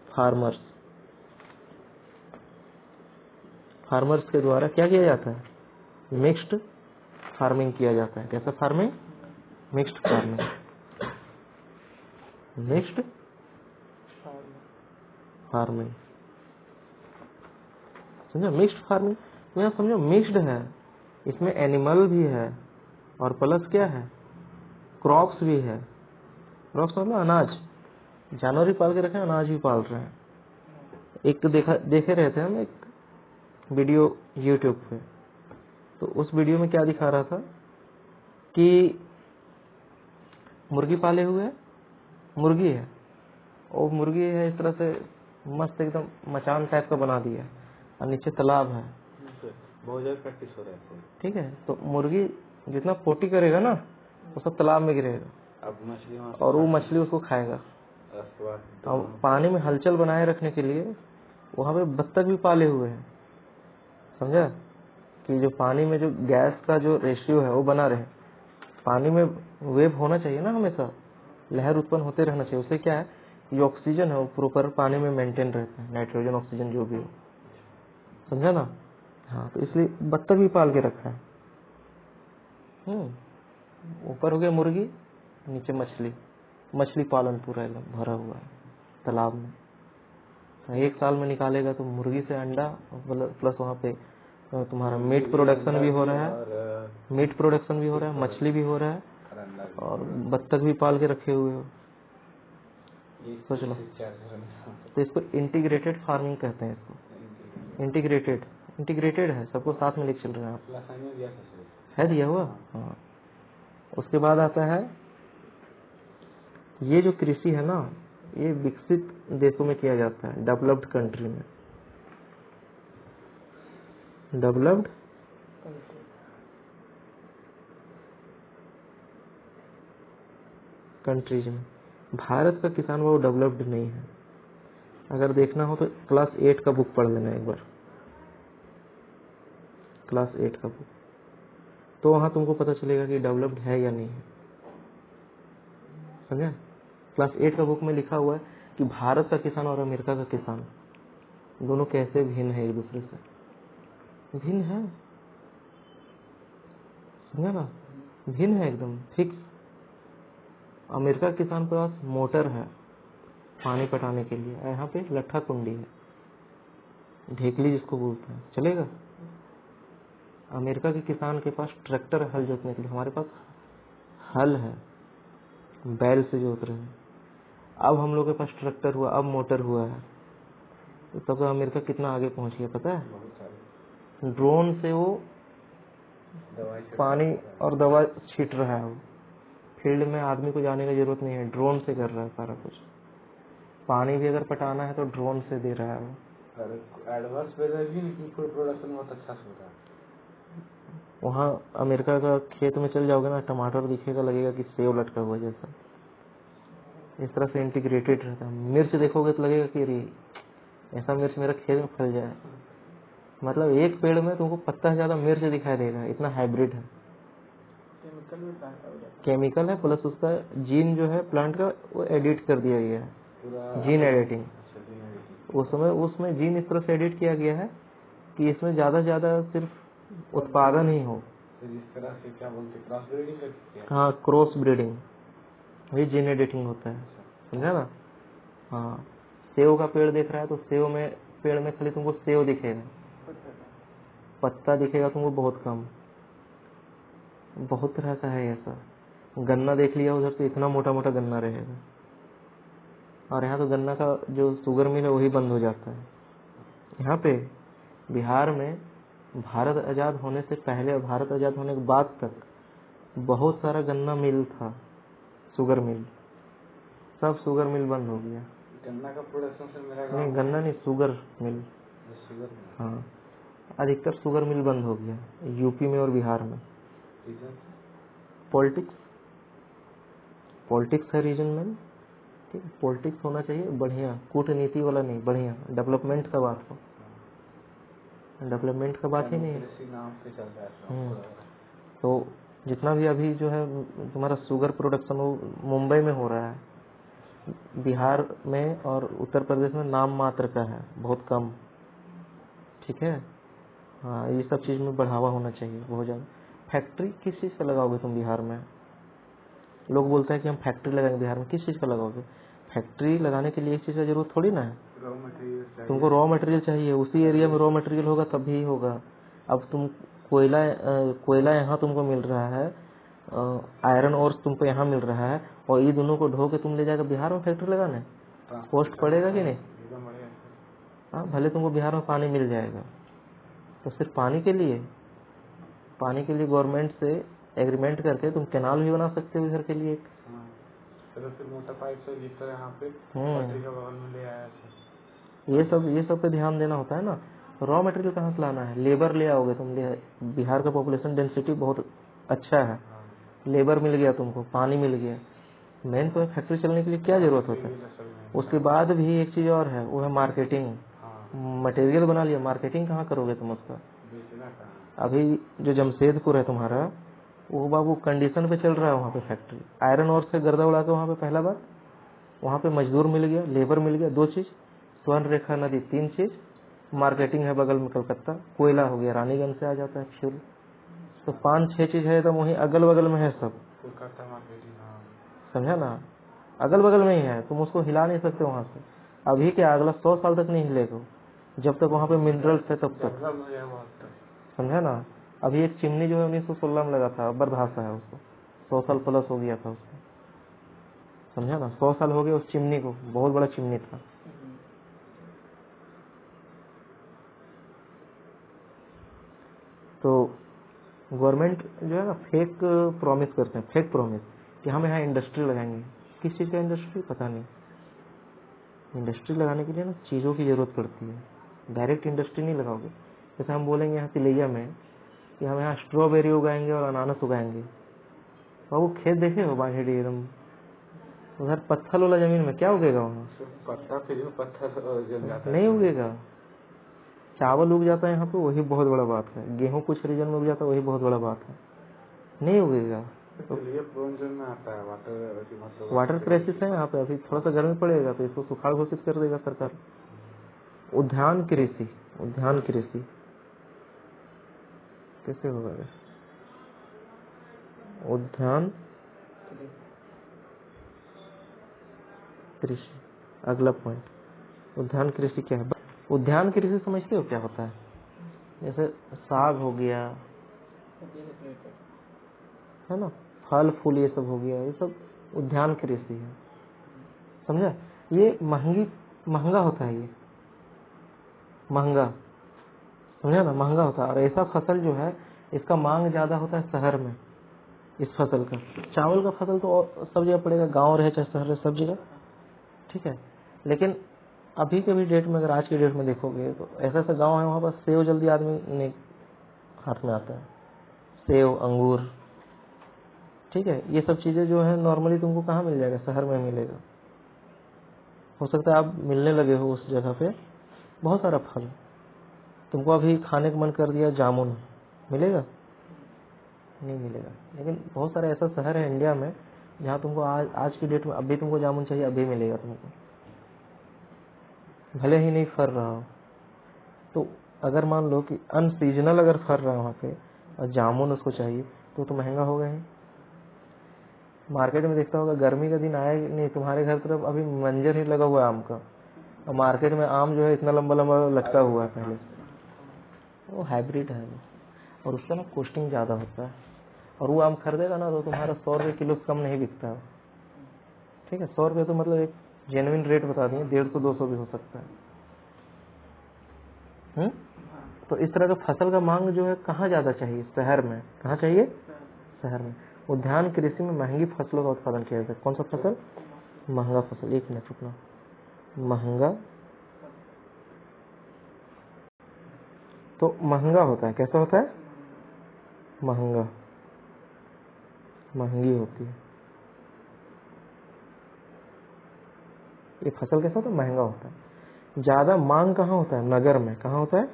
farmers. फार्मर्स के द्वारा क्या किया जाता है? मिक्स्ड फार्मिंग किया जाता है। कैसा farming? Mixed farming. Mixed farming, समझो? मिक्स्ड फार्मिंग तो यहाँ समझो मिक्स्ड है, इसमें एनिमल भी है और प्लस क्या है, क्रॉप्स भी है। क्रॉप्स मतलब अनाज, जानवर भी पाल के रखे हैं, अनाज भी पाल रहे हैं। एक तो देखे रहे थे हम, एक वीडियो यूट्यूब पे। तो उस वीडियो में क्या दिखा रहा था कि मुर्गी पाले हुए है, मुर्गी है, और मुर्गी है इस तरह से मस्त एकदम मचान टाइप का बना दिया और नीचे तालाब है। बहुत ज्यादा प्रैक्टिस हो रहा है। ठीक है, तो मुर्गी जितना पोटी करेगा ना वो सब तालाब में गिरेगा। अब मछली और वो मछली उसको खाएगा। और पानी में हलचल बनाए रखने के लिए वहाँ पे बत्तख भी पाले हुए हैं, समझा, कि जो पानी में जो गैस का जो रेशियो है वो बना रहे। पानी में वेव होना चाहिए ना, हमेशा लहर उत्पन्न होते रहना चाहिए। उससे क्या है, जो ऑक्सीजन है वो प्रॉपर पानी में मेंटेन रहता है, नाइट्रोजन ऑक्सीजन जो भी हो, समझा ना। हाँ, तो इसलिए बत्तख भी पाल के रखा है। ऊपर हो गया मुर्गी, नीचे मछली, मछली पालन पूरा एकदम भरा हुआ है तालाब में। एक साल में निकालेगा तो मुर्गी से अंडा प्लस वहाँ पे तुम्हारा मीट प्रोडक्शन भी हो रहा है, मीट प्रोडक्शन भी हो रहा है, मछली भी हो रहा है, और बत्तख भी पाल के रखे हुए हो। सोच लो। तो इसको इंटीग्रेटेड फार्मिंग कहते हैं। इसको इंटीग्रेटेड है, सबको साथ में लेके चल रहे हैं आप। है दिया हुआ। हाँ, उसके बाद आता है ये जो कृषि है ना, ये विकसित देशों में किया जाता है, डेवलप्ड कंट्री में, डेवलप्ड कंट्रीज में। भारत का किसान वो डेवलप्ड नहीं है। अगर देखना हो तो क्लास 8 का बुक पढ़ लेना एक बार, क्लास 8 का बुक, तो वहां तुमको पता चलेगा कि डेवलप्ड है या नहीं है, समझे। क्लास 8 का बुक में लिखा हुआ है कि भारत का किसान और अमेरिका का किसान दोनों कैसे भिन्न है, एक दूसरे से भिन्न है, समझे ना, भिन्न है एकदम फिक्स। अमेरिका के किसान के पास मोटर है पानी पटाने के लिए, यहाँ पे लट्ठा कुंडी है, ढेकली जिसको बोलते हैं, चलेगा। अमेरिका के किसान के पास ट्रैक्टर हल जोतने के लिए, हमारे पास हल है बैल से जोत रहे हैं। अब हम लोग के पास ट्रैक्टर हुआ, अब मोटर हुआ है, तो तब तो अमेरिका कितना आगे पहुंच गया पता है। ड्रोन से वो पानी और दवा छीट रहा है, वो फील्ड में आदमी को जाने की जरूरत नहीं है, ड्रोन से कर रहा है सारा कुछ। पानी भी अगर पटाना है तो ड्रोन से दे रहा है वो। एडवांस वेदर भी फूड प्रोडक्शन बहुत अच्छा से होता है वहाँ अमेरिका का खेत में चल जाओगे ना, टमाटर दिखेगा, लगेगा कि सेव लटका हुआ जैसा, इस तरह से इंटीग्रेटेड रहता है। मिर्च देखोगे तो लगेगा कि अरे ऐसा मिर्च मेरा खेत में फल जाए, मतलब एक पेड़ में तुमको पत्ता से ज्यादा मिर्च दिखाई देगा, इतना हाइब्रिड है। केमिकल है प्लस उसका जीन जो है प्लांट का वो एडिट कर दिया गया है, जीन एडिटिंग। उसमें जीन इस तरह से एडिट किया गया है कि इसमें ज्यादा से ज्यादा सिर्फ उत्पादन ही हो। जिस तरह से क्या बोलते हैं क्रॉस ब्रीडिंग करते हैं। हाँ, क्रॉस ब्रीडिंग, वही जीन एडिटिंग होता है, समझा ना। हाँ, सेव का पेड़ देख रहा है तो सेव में पेड़ में खाली तुमको सेव दिखेगा, पत्ता दिखेगा तुमको बहुत कम। बहुत तरह का है ऐसा। गन्ना देख लिया उधर से, इतना मोटा मोटा गन्ना रहेगा, और यहाँ तो गन्ना का जो शुगर मिल है वही बंद हो जाता है। यहाँ पे बिहार में भारत आजाद होने से पहले और भारत आजाद होने के बाद तक बहुत सारा गन्ना मिल था, शुगर मिल, सब शुगर मिल बंद हो गया। गन्ना का प्रोडक्शन से मेरा नहीं, गन्ना नहीं, शुगर मिल। शुगर हाँ, अधिकतर शुगर मिल बंद हो गया यूपी में और बिहार में। पॉलिटिक्स है रीजन में। ठीक, पॉलिटिक्स होना चाहिए बढ़िया, कूटनीति वाला नहीं, बढ़िया डेवलपमेंट का बात हो, डेवलपमेंट का बात ही नहीं है। तो जितना भी अभी जो है तुम्हारा शुगर प्रोडक्शन वो मुंबई में हो रहा है, बिहार में और उत्तर प्रदेश में नाम मात्र का है, बहुत कम। ठीक है, हाँ, ये सब चीज में बढ़ावा होना चाहिए बहुत ज्यादा। फैक्ट्री किस चीज का लगाओगे तुम बिहार में? लोग बोलते हैं कि हम फैक्ट्री लगाएंगे बिहार में, किस चीज का लगाओगे? फैक्ट्री लगाने के लिए एक चीज का जरूरत थोड़ी ना है, तुमको रॉ मटेरियल चाहिए, उसी एरिया में रॉ मटेरियल होगा तभी होगा। अब तुम कोयला यहाँ तुमको मिल रहा है, आयरन और तुमको यहाँ मिल रहा है, और ये दोनों को ढो के तुम ले जाकर बिहार में फैक्ट्री लगाने, कॉस्ट पड़ेगा कि नहीं? हाँ, भले तुमको बिहार में पानी मिल जाएगा, तो सिर्फ पानी के लिए गवर्नमेंट से एग्रीमेंट करके तुम कैनाल भी बना सकते हो इधर के लिए। हाँ, चलो फिर मोटा पाइप से जीता यहाँ पे पटरी का बगल में ले आया था। ये सब पे ध्यान देना होता है ना। रॉ मटेरियल कहाँ से लाना है, लेबर ले आओगे तुम। बिहार का पॉपुलेशन डेंसिटी बहुत अच्छा है, लेबर मिल गया तुमको, पानी मिल गया, मेन तो फैक्ट्री चलने के लिए क्या जरूरत होता है। उसके बाद भी एक चीज और है, वो है मार्केटिंग। मटेरियल बना लिया, मार्केटिंग कहाँ करोगे तुम उसका। अभी जो जमशेदपुर है तुम्हारा, वो बाबू कंडीशन पे चल रहा है वहाँ पे फैक्ट्री। आयरन और से गर्दा उड़ा के वहाँ पे पहला बार वहाँ पे मजदूर मिल गया, लेबर मिल गया, 2 चीज, स्वर्ण रेखा नदी 3 चीज, मार्केटिंग है बगल में कलकत्ता, कोयला हो गया, रानीगंज से आ जाता है फ्यूल। तो 5-6 चीज है एकदम वही अगल बगल में है सब, समझा ना, अगल बगल में ही है, तुम उसको हिला नहीं सकते वहाँ से। अभी क्या अगला 100 साल तक नहीं हिलेगा, जब तक वहाँ पे मिनरल्स है तब तक, समझा ना। अभी एक चिमनी जो है 1916 में लगा था, बर्दाश्त है उसको, 100 साल प्लस हो गया था उसको, समझा ना, 100 साल हो गए उस चिमनी को, बहुत बड़ा चिमनी था। तो गवर्नमेंट जो है ना फेक प्रॉमिस करते हैं, फेक प्रॉमिस कि हम यहाँ इंडस्ट्री लगाएंगे। किस चीज़ का इंडस्ट्री पता नहीं। इंडस्ट्री लगाने के लिए ना चीज़ों की जरूरत पड़ती है, डायरेक्ट इंडस्ट्री नहीं लगाओगे। जैसे हम बोलेंगे यहाँ तिलैया में कि हम यहाँ स्ट्रॉबेरी उगाएंगे और अनानास उगाएंगे, और वो खेत देखे हो बाहेडी एकदम, उधर पत्थर वाला जमीन में क्या उगेगा वहाँ, पत्थर नहीं उगेगा। चावल उग जाता है यहाँ पे, वही बहुत बड़ा बात है। गेहूं कुछ रीजन में उग जाता है, वही बहुत बड़ा बात है, नहीं उगेगा। तो ये प्रोविजन में आता है वाटर क्राइसिस है यहाँ पे। अभी थोड़ा सा गर्मी पड़ेगा तो इसको सुखाड़ घोषित कर देगा सरकार। उद्यान कृषि कैसे होगा, उद्यान कृषि अगला पॉइंट। उद्यान कृषि क्या है? उद्यान कृषि समझते हो क्या होता है? जैसे साग हो गया है ना, फल फूल ये सब हो गया, ये सब उद्यान कृषि है, समझा। ये महंगा होता है, ये महंगा, समझा ना, महंगा होता है। और ऐसा फसल जो है इसका मांग ज्यादा होता है शहर में, इस फसल का। चावल का फसल तो सब जगह पड़ेगा, गांव रहे चाहे शहर रहे, सब जगह, ठीक है। लेकिन अभी के भी डेट में, अगर आज की डेट में देखोगे तो ऐसा ऐसा गांव है वहाँ पर सेव जल्दी आदमी ने हाथ में आता है, सेव, अंगूर, ठीक है। ये सब चीजें जो है नॉर्मली तुमको कहाँ मिल जाएगा, शहर में मिलेगा। हो सकता है आप मिलने लगे हो उस जगह पे बहुत सारा फल, तुमको अभी खाने का मन कर दिया, जामुन मिलेगा, नहीं मिलेगा। लेकिन बहुत सारा ऐसा शहर है इंडिया में जहाँ तुमको आज की डेट में अभी तुमको जामुन चाहिए, अभी मिलेगा तुमको, भले ही नहीं फर रहा हो। तो अगर मान लो कि अनसीजनल अगर फर रहा है वहाँ पे और जामुन उसको चाहिए तो महंगा होगा ही। मार्केट में देखता होगा गर्मी का दिन आया नहीं, तुम्हारे घर तरफ अभी मंजर ही लगा हुआ है आम का, और मार्केट में आम जो है इतना लंबा लंबा लटका हुआ है पहले, वो हाइब्रिड है और उसका ना कॉस्टिंग ज्यादा होता है। और वो आम खरीदेगा ना तो तुम्हारा 100 रुपये किलो कम नहीं बिकता है, ठीक है। 100 रुपये तो मतलब एक जेन्युइन रेट बता दिए, 150-200 भी हो सकता है। तो इस तरह का फसल का मांग जो है कहाँ ज्यादा चाहिए, शहर में। कहाँ चाहिए, शहर में। उद्यान कृषि में महंगी फसलों का उत्पादन किया जाता है। कौन सा फसल, महंगा फसल। एक मिनट रुकना, महंगा, तो महंगा होता है, कैसा होता है, महंगा, महंगी होती है ये फसल। कैसा होता है, महंगा होता है। ज्यादा मांग कहाँ होता है, नगर में। कहाँ होता है,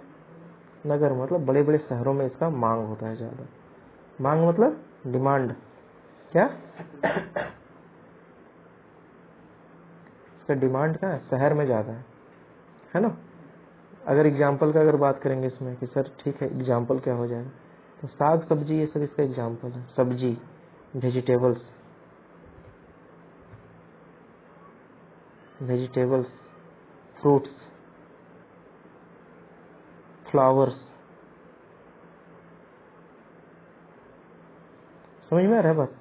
नगर, मतलब बड़े बड़े शहरों में इसका मांग होता है ज्यादा। मांग मतलब डिमांड, क्या इसका डिमांड कहाँ है, शहर में ज्यादा है ना। अगर एग्जाम्पल का अगर बात करेंगे इसमें कि सर ठीक है एग्जाम्पल क्या हो जाएगा, तो साग सब्जी ये सब इसका एग्जाम्पल है। सब्जी, वेजिटेबल्स, फ्रूट्स, फ्लावर्स, समझ में आ रहा है बात।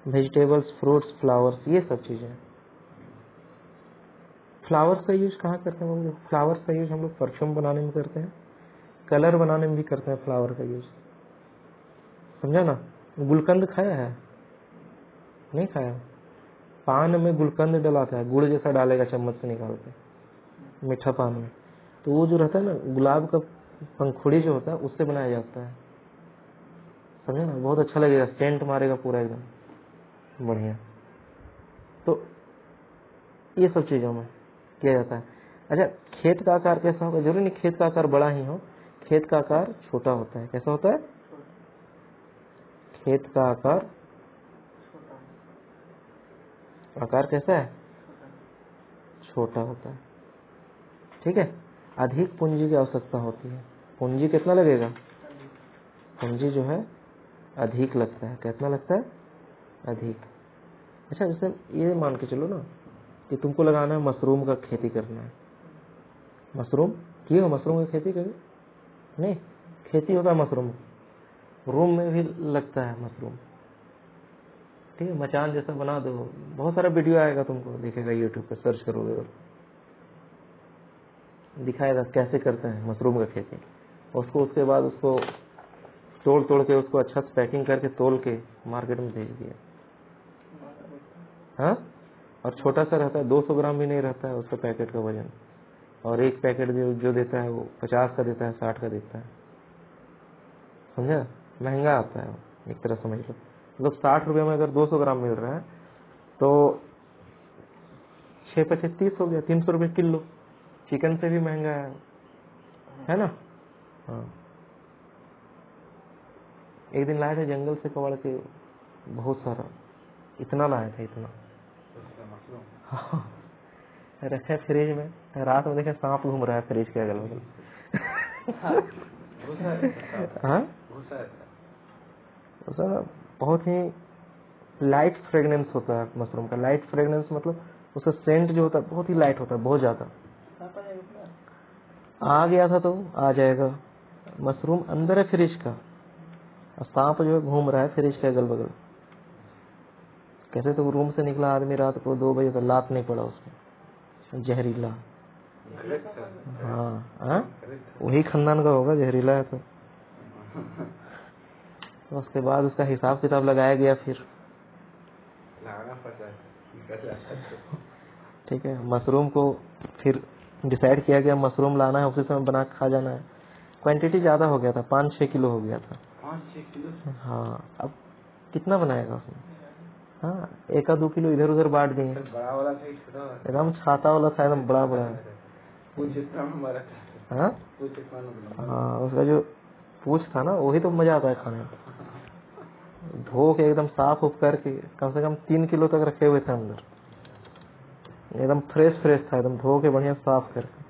वेजिटेबल्स, फ्रूट्स, फ्लावर्स, ये सब चीजें। फ्लावर्स का यूज कहाँ करते हैं हम लोग, फ्लावर्स का यूज हम लोग परफ्यूम बनाने में करते हैं, कलर बनाने में भी करते हैं फ्लावर का यूज, समझा ना। गुलकंद खाया है? नहीं खाया? पान में गुलकंद डलाता है, गुड़ जैसा डालेगा चम्मच से निकाल के, मीठा पान में, तो वो जो रहता है ना गुलाब का पंखुड़ी जो होता है उससे बनाया जाता है, समझे ना। बहुत अच्छा लगेगा, सेंट मारेगा पूरा एकदम बढ़िया। तो ये सब चीजों में किया जाता है। अच्छा, खेत का आकार कैसा होगा? जरूरी नहीं खेत का आकार बड़ा ही हो, खेत का आकार छोटा होता है। कैसा होता है? खेत का आकार कैसा है? छोटा होता है, ठीक है। अधिक पूंजी की आवश्यकता होती है। पूंजी कितना लगेगा? पूंजी जो है अधिक लगता है। कितना लगता है? अधिक। अच्छा, जैसे ये मान के चलो ना कि तुमको लगाना है मशरूम का खेती करना है। मशरूम किए हो? मशरूम की खेती कभी नहीं? खेती होता है मशरूम, रूम में भी लगता है मशरूम, ठीक है। मचान जैसा बना दो, बहुत सारा वीडियो आएगा तुमको, दिखेगा यूट्यूब पे, सर्च करोगे और दिखाएगा कैसे करते हैं मशरूम का खेती। उसको उसके बाद उसको तोड़ के उसको अच्छा से पैकिंग करके तोल के मार्केट में भेज दिया। हाँ, और छोटा सा रहता है, 200 ग्राम भी नहीं रहता है उसका पैकेट का वजन, और एक पैकेट जो देता है वो 50 का देता है, 60 का देता है, समझा। महंगा आता है वो, एक तरह समझ लो। मतलब 60 रुपये में अगर 200 ग्राम मिल रहा है तो 6×5 = 30 हो गया, 300 रुपये किलो। चिकन से भी महंगा है ना। हाँ, एक दिन लाए थे जंगल से कबाड़ के, बहुत सारा, इतना लाया था, इतना। हाँ, रखे फ्रिज में, रात में देखे सांप घूम रहा है फ्रिज के अगल बगल। हाँ, उसका बहुत ही लाइट फ्रेगनेंस होता है मशरूम का। लाइट फ्रेगनेंस मतलब उसका सेंट जो होता है बहुत ही लाइट होता है, बहुत ज्यादा। आ गया था तो आ जाएगा। मशरूम अंदर है फ्रिज का, और सांप जो है घूम रहा है फ्रिज के अगल बगल। कैसे तो रूम से निकला आदमी रात को 2 बजे, तो लात नहीं पड़ा उसमें, जहरीला। हाँ, वही खानदान का होगा, जहरीला है तो उसके बाद उसका हिसाब किताब लगाया गया, फिर ठीक है। मशरूम को फिर डिसाइड किया गया मशरूम लाना है, उसी समय बना खा जाना है। क्वांटिटी ज्यादा हो गया था, 5-6 किलो हो गया था। 5-6 किलो? हाँ, अब कितना बनाएगा उसमें। हाँ, 1-2 किलो इधर उधर बांट दिए। बड़ा वाला था, छोटा वाला? एकदम छाता वाला था, एकदम बड़ा बड़ा। हाँ, उसका जो पूछ था ना, वही तो मजा आता है खाने में। धो के एकदम साफ उफ करके कम से कम 3 किलो तक रखे हुए थे अंदर, एकदम फ्रेश था, एकदम धो के बढ़िया साफ करके।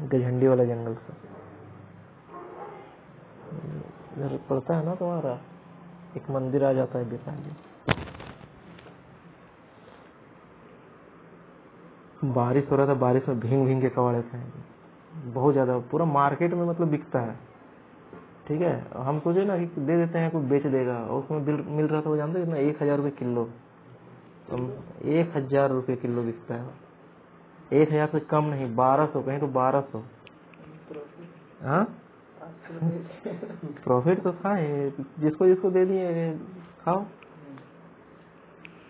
गझंडी वाला जंगल से इधर पड़ता है ना तुम्हारा, एक मंदिर आ जाता है बिरला। बारिश हो रहा था, बारिश में भींग के कबाड़े थे बहुत ज्यादा, पूरा मार्केट में मतलब बिकता है, ठीक है। हम सोचे ना कि दे देते हैं, कोई बेच देगा, और उसमें बिल मिल रहा था, वो जानते कितना, 1000 रुपये किलो। 1000 रुपये किलो बिकता है, 1000 से कम नहीं, 1200, कहीं तो 1200। हाँ, प्रॉफिट तो था, जिसको दे दिए खाओ।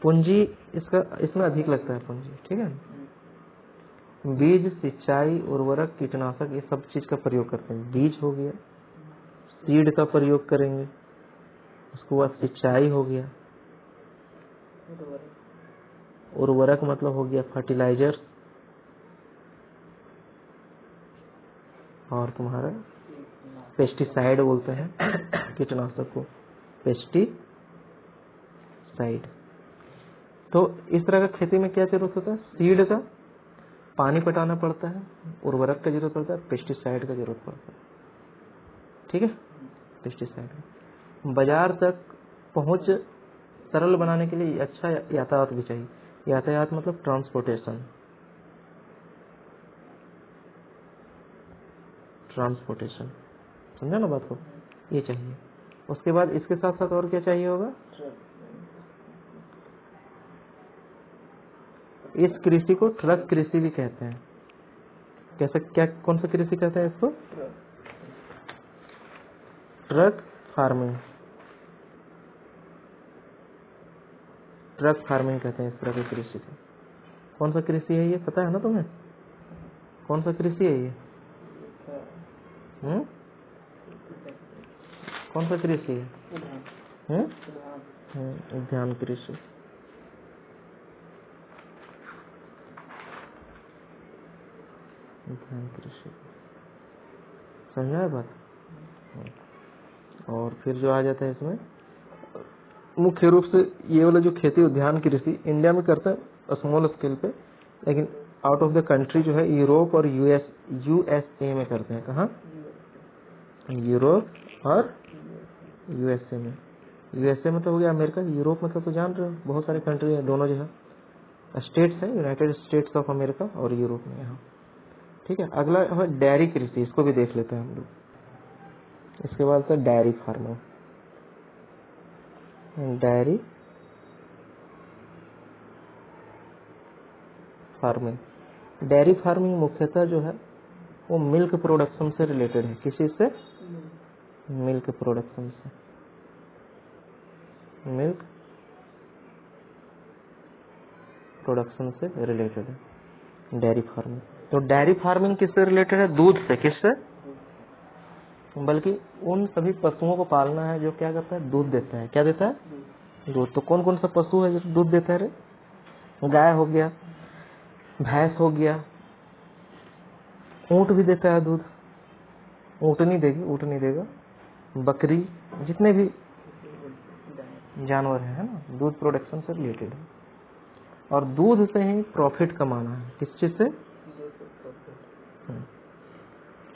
पूंजी इसमें अधिक लगता है पूंजी, ठीक है। बीज, सिंचाई, उर्वरक, कीटनाशक, ये सब चीज का प्रयोग करते हैं। बीज हो गया, सीड का प्रयोग करेंगे, उसके बाद सिंचाई हो गया, उर्वरक मतलब हो गया फर्टिलाइजर, और तुम्हारा पेस्टिसाइड बोलते हैं कीटनाशक को, पेस्टिसाइड। तो इस तरह का खेती में क्या जरूरत होता है? सीड का पानी पटाना पड़ता है, उर्वरक का जरूरत पड़ता है, पेस्टिसाइड का जरूरत पड़ता है, ठीक है। पेस्टिसाइड बाजार तक पहुंच सरल बनाने के लिए अच्छा यातायात भी चाहिए। यातायात मतलब ट्रांसपोर्टेशन, समझा ना बात को, ये चाहिए। उसके बाद इसके साथ साथ और क्या चाहिए होगा? इस कृषि को ट्रक कृषि भी कहते हैं। कैसे, क्या, कौन सा कृषि कहते हैं इसको? Truck farming. ट्रक फार्मिंग कहते हैं इस तरह की कृषि को। कौन सा कृषि है ये, पता है ना तुम्हें? कौन सा कृषि है ये? कौन सा कृषि है? उद्यान कृषि। उद्यान कृषि, समझा है बात? और फिर जो आ जाता है इसमें, मुख्य रूप से ये वाला जो खेती उद्यान कृषि इंडिया में करते हैं स्मॉल स्केल पे, लेकिन आउट ऑफ द कंट्री जो है यूरोप और यूएसए में करते हैं। कहाँ? यूरोप और यूएसए में। यूएसए में तो हो गया अमेरिका, यूरोप में तो जान रहे हो बहुत सारे कंट्री है, दोनों जो है स्टेट्स है, यूनाइटेड स्टेट्स ऑफ अमेरिका और यूरोप में यहाँ। ठीक है, अगला है डेयरी कृषि, इसको भी देख लेते हैं हम लोग। इसके बाद है dairy farming. Dairy farming, dairy farming मुख्यतः जो है वो मिल्क प्रोडक्शन से रिलेटेड है। किस चीज से? मिल्क प्रोडक्शन से। मिल्क प्रोडक्शन से रिलेटेड है डेयरी फार्मिंग। तो डेयरी फार्मिंग किससे रिलेटेड है? दूध से। किससे? बल्कि उन सभी पशुओं को पालना है जो क्या करता है? दूध देता है। क्या देता है? दूध। तो कौन कौन सा पशु है जो दूध देता है रे? गाय हो गया, भैंस हो गया, ऊंट भी देता है दूध, ऊँटनी देगी, ऊँट नहीं देगा, बकरी, जितने भी जानवर है ना, दूध प्रोडक्शन से रिलेटेड है। और दूध से ही प्रॉफिट कमाना है। किस चीज से?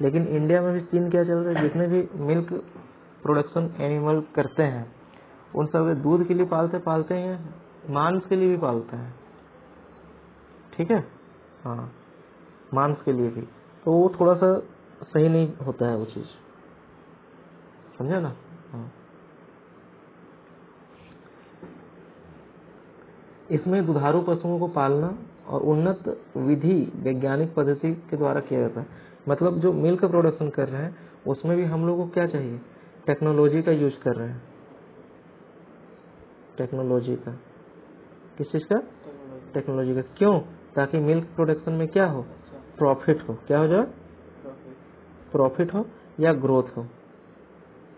लेकिन इंडिया में भी सीन क्या चल रहा है, जितने भी मिल्क प्रोडक्शन एनिमल करते हैं उन सब दूध के लिए पालते हैं, मांस के लिए भी पालते हैं। ठीक है, हाँ, मांस के लिए भी। तो वो थोड़ा सा सही नहीं होता है वो चीज, समझे ना? हाँ। इसमें दुधारू पशुओं को पालना और उन्नत विधि वैज्ञानिक पद्धति के द्वारा किया जाता है। मतलब जो मिल्क प्रोडक्शन कर रहे हैं उसमें भी हम लोगों को क्या चाहिए? टेक्नोलॉजी का यूज कर रहे हैं। टेक्नोलॉजी का, किस चीज का? टेक्नोलॉजी का। क्यों? ताकि मिल्क प्रोडक्शन में क्या हो? प्रॉफिट हो। क्या हो जाए? प्रॉफिट हो या ग्रोथ हो।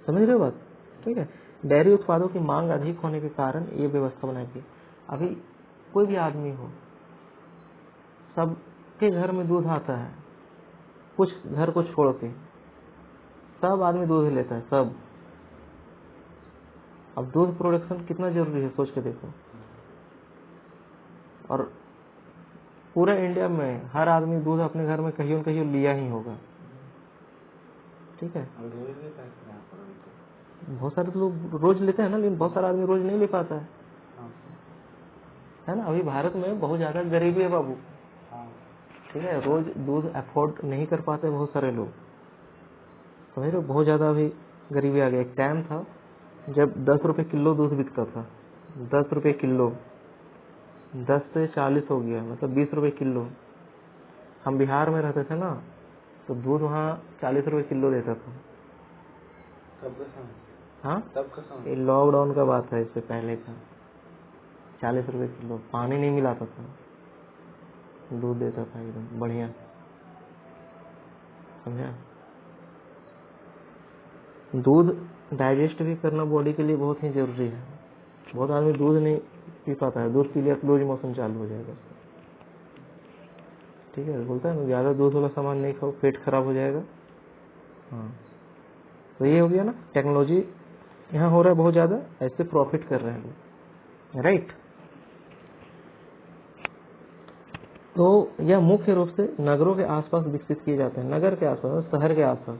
समझ रहे हो बात? ठीक है। डेयरी उत्पादों की मांग अधिक होने के कारण ये व्यवस्था बनाई गई। अभी कोई भी आदमी हो, सबके घर में दूध आता है, कुछ घर को छोड़ के सब आदमी दूध लेता है, सब। अब दूध प्रोडक्शन कितना जरूरी है सोच के देखो। और पूरे इंडिया में हर आदमी दूध अपने घर में कहीं न कहीं लिया ही होगा। ठीक है, बहुत सारे लोग रोज लेते हैं ना, लेकिन बहुत सारा आदमी रोज नहीं ले पाता है ना। अभी भारत में बहुत ज्यादा गरीबी है बाबू। ठीक है, रोज दूध अफोर्ड नहीं कर पाते बहुत सारे लोग, समझ रहे हो? बहुत ज्यादा अभी गरीबी आ गई। एक टाइम था जब 10 रुपए किलो दूध बिकता था, 10 रुपए किलो, 10 से 40 हो गया, मतलब 20 रुपए किलो। हम बिहार में रहते थे ना, तो दूध वहाँ 40 रुपए किलो देता था। हाँ, ये लॉकडाउन का बात है, इससे पहले का 40 रुपए किलो। पानी नहीं मिलाता था, दूध देता था एकदम बढ़िया, समझा? दूध डाइजेस्ट भी करना बॉडी के लिए बहुत ही जरूरी है। बहुत आदमी दूध नहीं पी पाता है, दूध पी लिया तो लूज मोशन चालू हो जाएगा। ठीक है, बोलता है ना ज्यादा दूध वाला सामान नहीं खाओ, पेट खराब हो जाएगा। हाँ, तो ये हो गया ना, टेक्नोलॉजी यहाँ हो रहा है बहुत ज्यादा, ऐसे प्रॉफिट कर रहे हैं लोग, राइट? तो यह मुख्य रूप से नगरों के आसपास विकसित किए जाते हैं। नगर के आसपास, शहर के आसपास।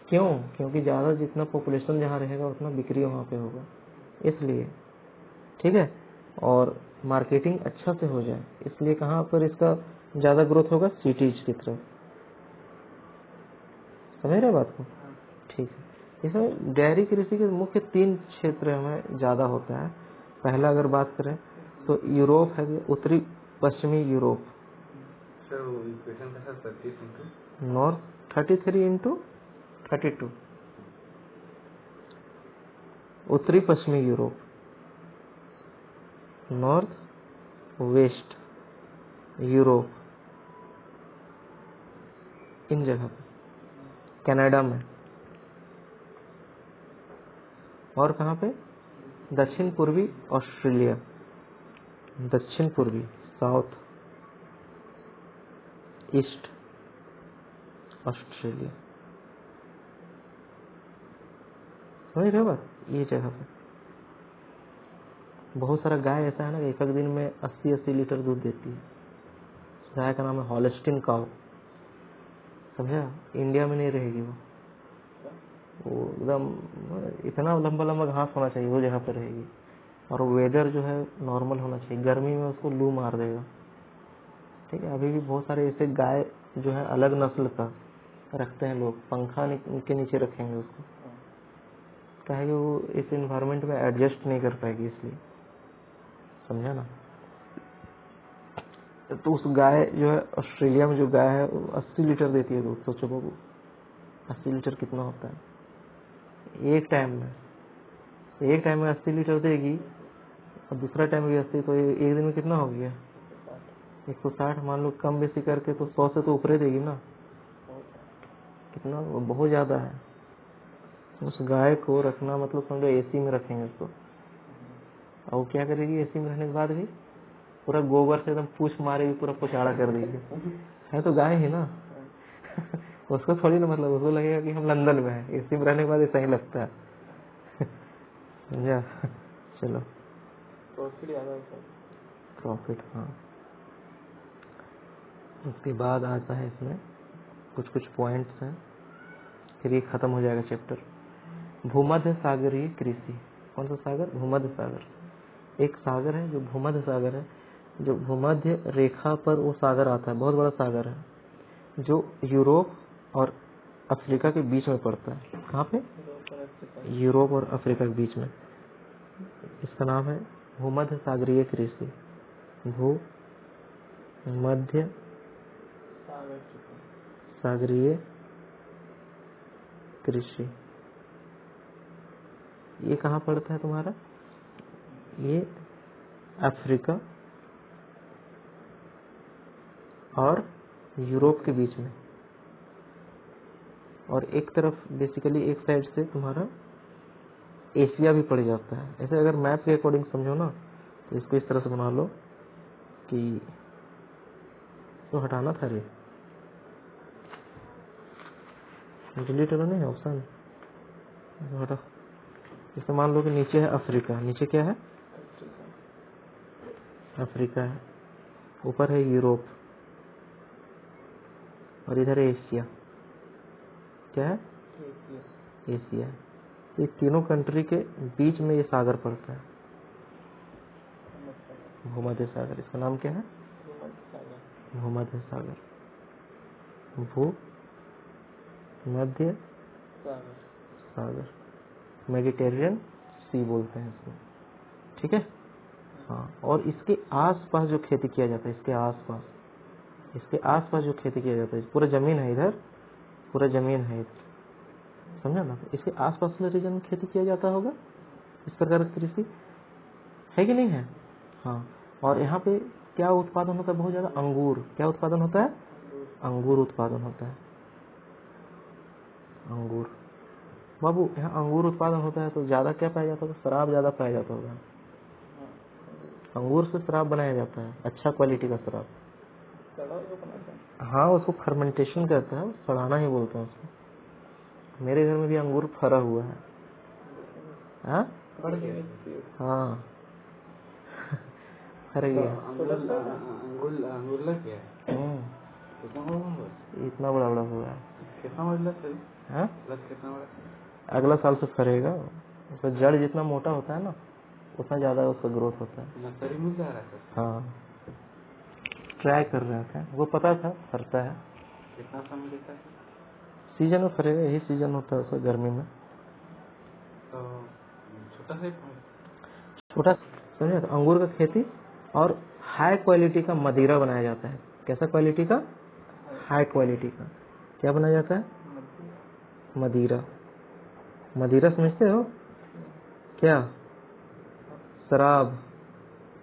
क्यों? क्योंकि ज्यादा जितना पॉपुलेशन जहाँ रहेगा उतना बिक्री वहाँ पे होगा, इसलिए। ठीक है, और मार्केटिंग अच्छा से हो जाए, इसलिए कहाँ पर इसका ज्यादा ग्रोथ होगा? सिटीज की तरफ। समझ रहे बात को? ठीक है। इसमें डेयरी कृषि के मुख्य 3 क्षेत्र में ज्यादा होता है। पहला अगर बात करें तो यूरोप है, उत्तरी पश्चिमी यूरोप, सर वो इक्वेशन का सर 33 इंटू नॉर्थ 33 × 32, उत्तरी पश्चिमी यूरोप, नॉर्थ वेस्ट यूरोप, इन जगह पे, कनाडा में, और कहाँ पे, दक्षिण पूर्वी ऑस्ट्रेलिया, दक्षिण पूर्वी साउथ ईस्ट ऑस्ट्रेलिया, समझ रहे हो बात। ये जगह पे बहुत सारा गाय ऐसा है ना, एक एक दिन में 80-80 लीटर दूध देती है। गाय का नाम है हॉलस्टीन काउ, समझा। इंडिया में नहीं रहेगी वो एकदम इतना लंबा लंबा घास होना चाहिए वो जगह पर रहेगी, और वेदर जो है नॉर्मल होना चाहिए। गर्मी में उसको लू मार देगा, ठीक है। अभी भी बहुत सारे ऐसे गाय जो है अलग नस्ल का रखते हैं लोग, पंखा के नीचे रखेंगे उसको, क्या है कि वो इस इन्वायरमेंट में एडजस्ट नहीं कर पाएगी, इसलिए, समझा ना। तो उस गाय जो है ऑस्ट्रेलिया में जो गाय है वो 80 लीटर देती है दूध। सोचो बाबू 80 लीटर कितना होता है एक टाइम में। एक टाइम में 80 लीटर देगी और दूसरा टाइम भी 80, तो एक दिन में कितना हो गया 160। मान लो कम बेसी करके तो 100 से तो ऊपर ही देगी ना, कितना, बहुत ज्यादा है। उस गाय को रखना मतलब समझो एसी में रखेंगे उसको, और वो क्या करेगी एसी में रहने के बाद भी पूरा गोबर से एकदम पूछ मारेगी, पूरा पुचाड़ा कर देगी। है तो गाय ही ना उसको थोड़ी ना, मतलब उसको लगेगा कि हम लंदन में है, एसी में रहने के बाद ऐसा ही लगता है समझा। चलो प्रॉफिट ज्यादा होता है। प्रॉफिट, हाँ। उसके बाद आता है इसमें कुछ पॉइंट्स हैं, फिर ये खत्म हो जाएगा चैप्टर। भूमध्य सागरीय कृषि। कौन सा सागर, भूमध्य सागर। एक सागर है जो भूमध्य सागर है, जो भूमध्य रेखा पर वो सागर आता है, बहुत बड़ा सागर है, जो यूरोप और अफ्रीका के बीच में पड़ता है। कहाँ पे, यूरोप और अफ्रीका के बीच में। इसका नाम है भूमध्य सागरीय कृषि, भूमध्य सागरीय कृषि। ये कहाँ पड़ता है तुम्हारा, ये अफ्रीका और यूरोप के बीच में, और एक तरफ बेसिकली एक साइड से तुम्हारा एशिया भी पड़ जाता है। ऐसे अगर मैप के अकॉर्डिंग समझो ना, तो इसको इस तरह से बना लो कि तो हटाना था रे, डिलीट करना नहीं है ऑप्शन, हटा। जैसे मान लो कि नीचे है अफ्रीका, नीचे क्या है, अफ्रीका है, ऊपर है यूरोप, और इधर है एशिया। क्या है, एशिया। ये तीनों कंट्री के बीच में ये सागर पड़ता है, भूमध्य सागर। इसका नाम क्या है, भूमध्य सागर, भूमध्य सागर, मेडिटेरियन सी बोलते हैं इसको, ठीक है। हाँ, और इसके आसपास जो खेती किया जाता है, इसके आसपास जो खेती किया जाता है, पूरा जमीन है इधर, पूरा जमीन है इधर, समझा ना। तो इसके आसपास वाले रीजन में खेती किया जाता होगा इस प्रकार की कृषि, है कि नहीं है। हाँ, और यहाँ पे क्या उत्पादन होता है, बहुत ज्यादा अंगूर। क्या उत्पादन होता है, अंगूर उत्पादन होता है, अंगूर। बाबू यहाँ अंगूर उत्पादन होता है तो ज्यादा क्या पाया जाता होगा, शराब ज्यादा पाया जाता होगा। अंगूर से शराब बनाया जाता है, अच्छा क्वालिटी का शराब। हाँ, उसको फर्मेंटेशन कहते हैं, सड़ाना ही बोलते हैं उसको। मेरे घर में भी अंगूर फरा हुआ है। हाँ फर गया, अंगुल लग गया है। इतना बड़ा बड़ा हुआ है। कितना बड़ा सही, हाँ, कितना बड़ा, अगला साल से फरेगा। उसका जड़ जितना मोटा होता है ना, उतना ज्यादा उसका ग्रोथ होता है। नर्सरी मिल जा रहा है। हाँ, ट्राई कर रहे थे, वो पता था फरता है। कितना समय लेता है, सीजन में फरेगा, यही सीजन होता है उसका, गर्मी में। तो छोटा समझे। तो अंगूर का खेती और हाई क्वालिटी का मदिरा बनाया जाता है। कैसा क्वालिटी का? हाई क्वालिटी का। क्या बनाया जाता है? मदिरा। मदिरा समझते हो क्या? शराब।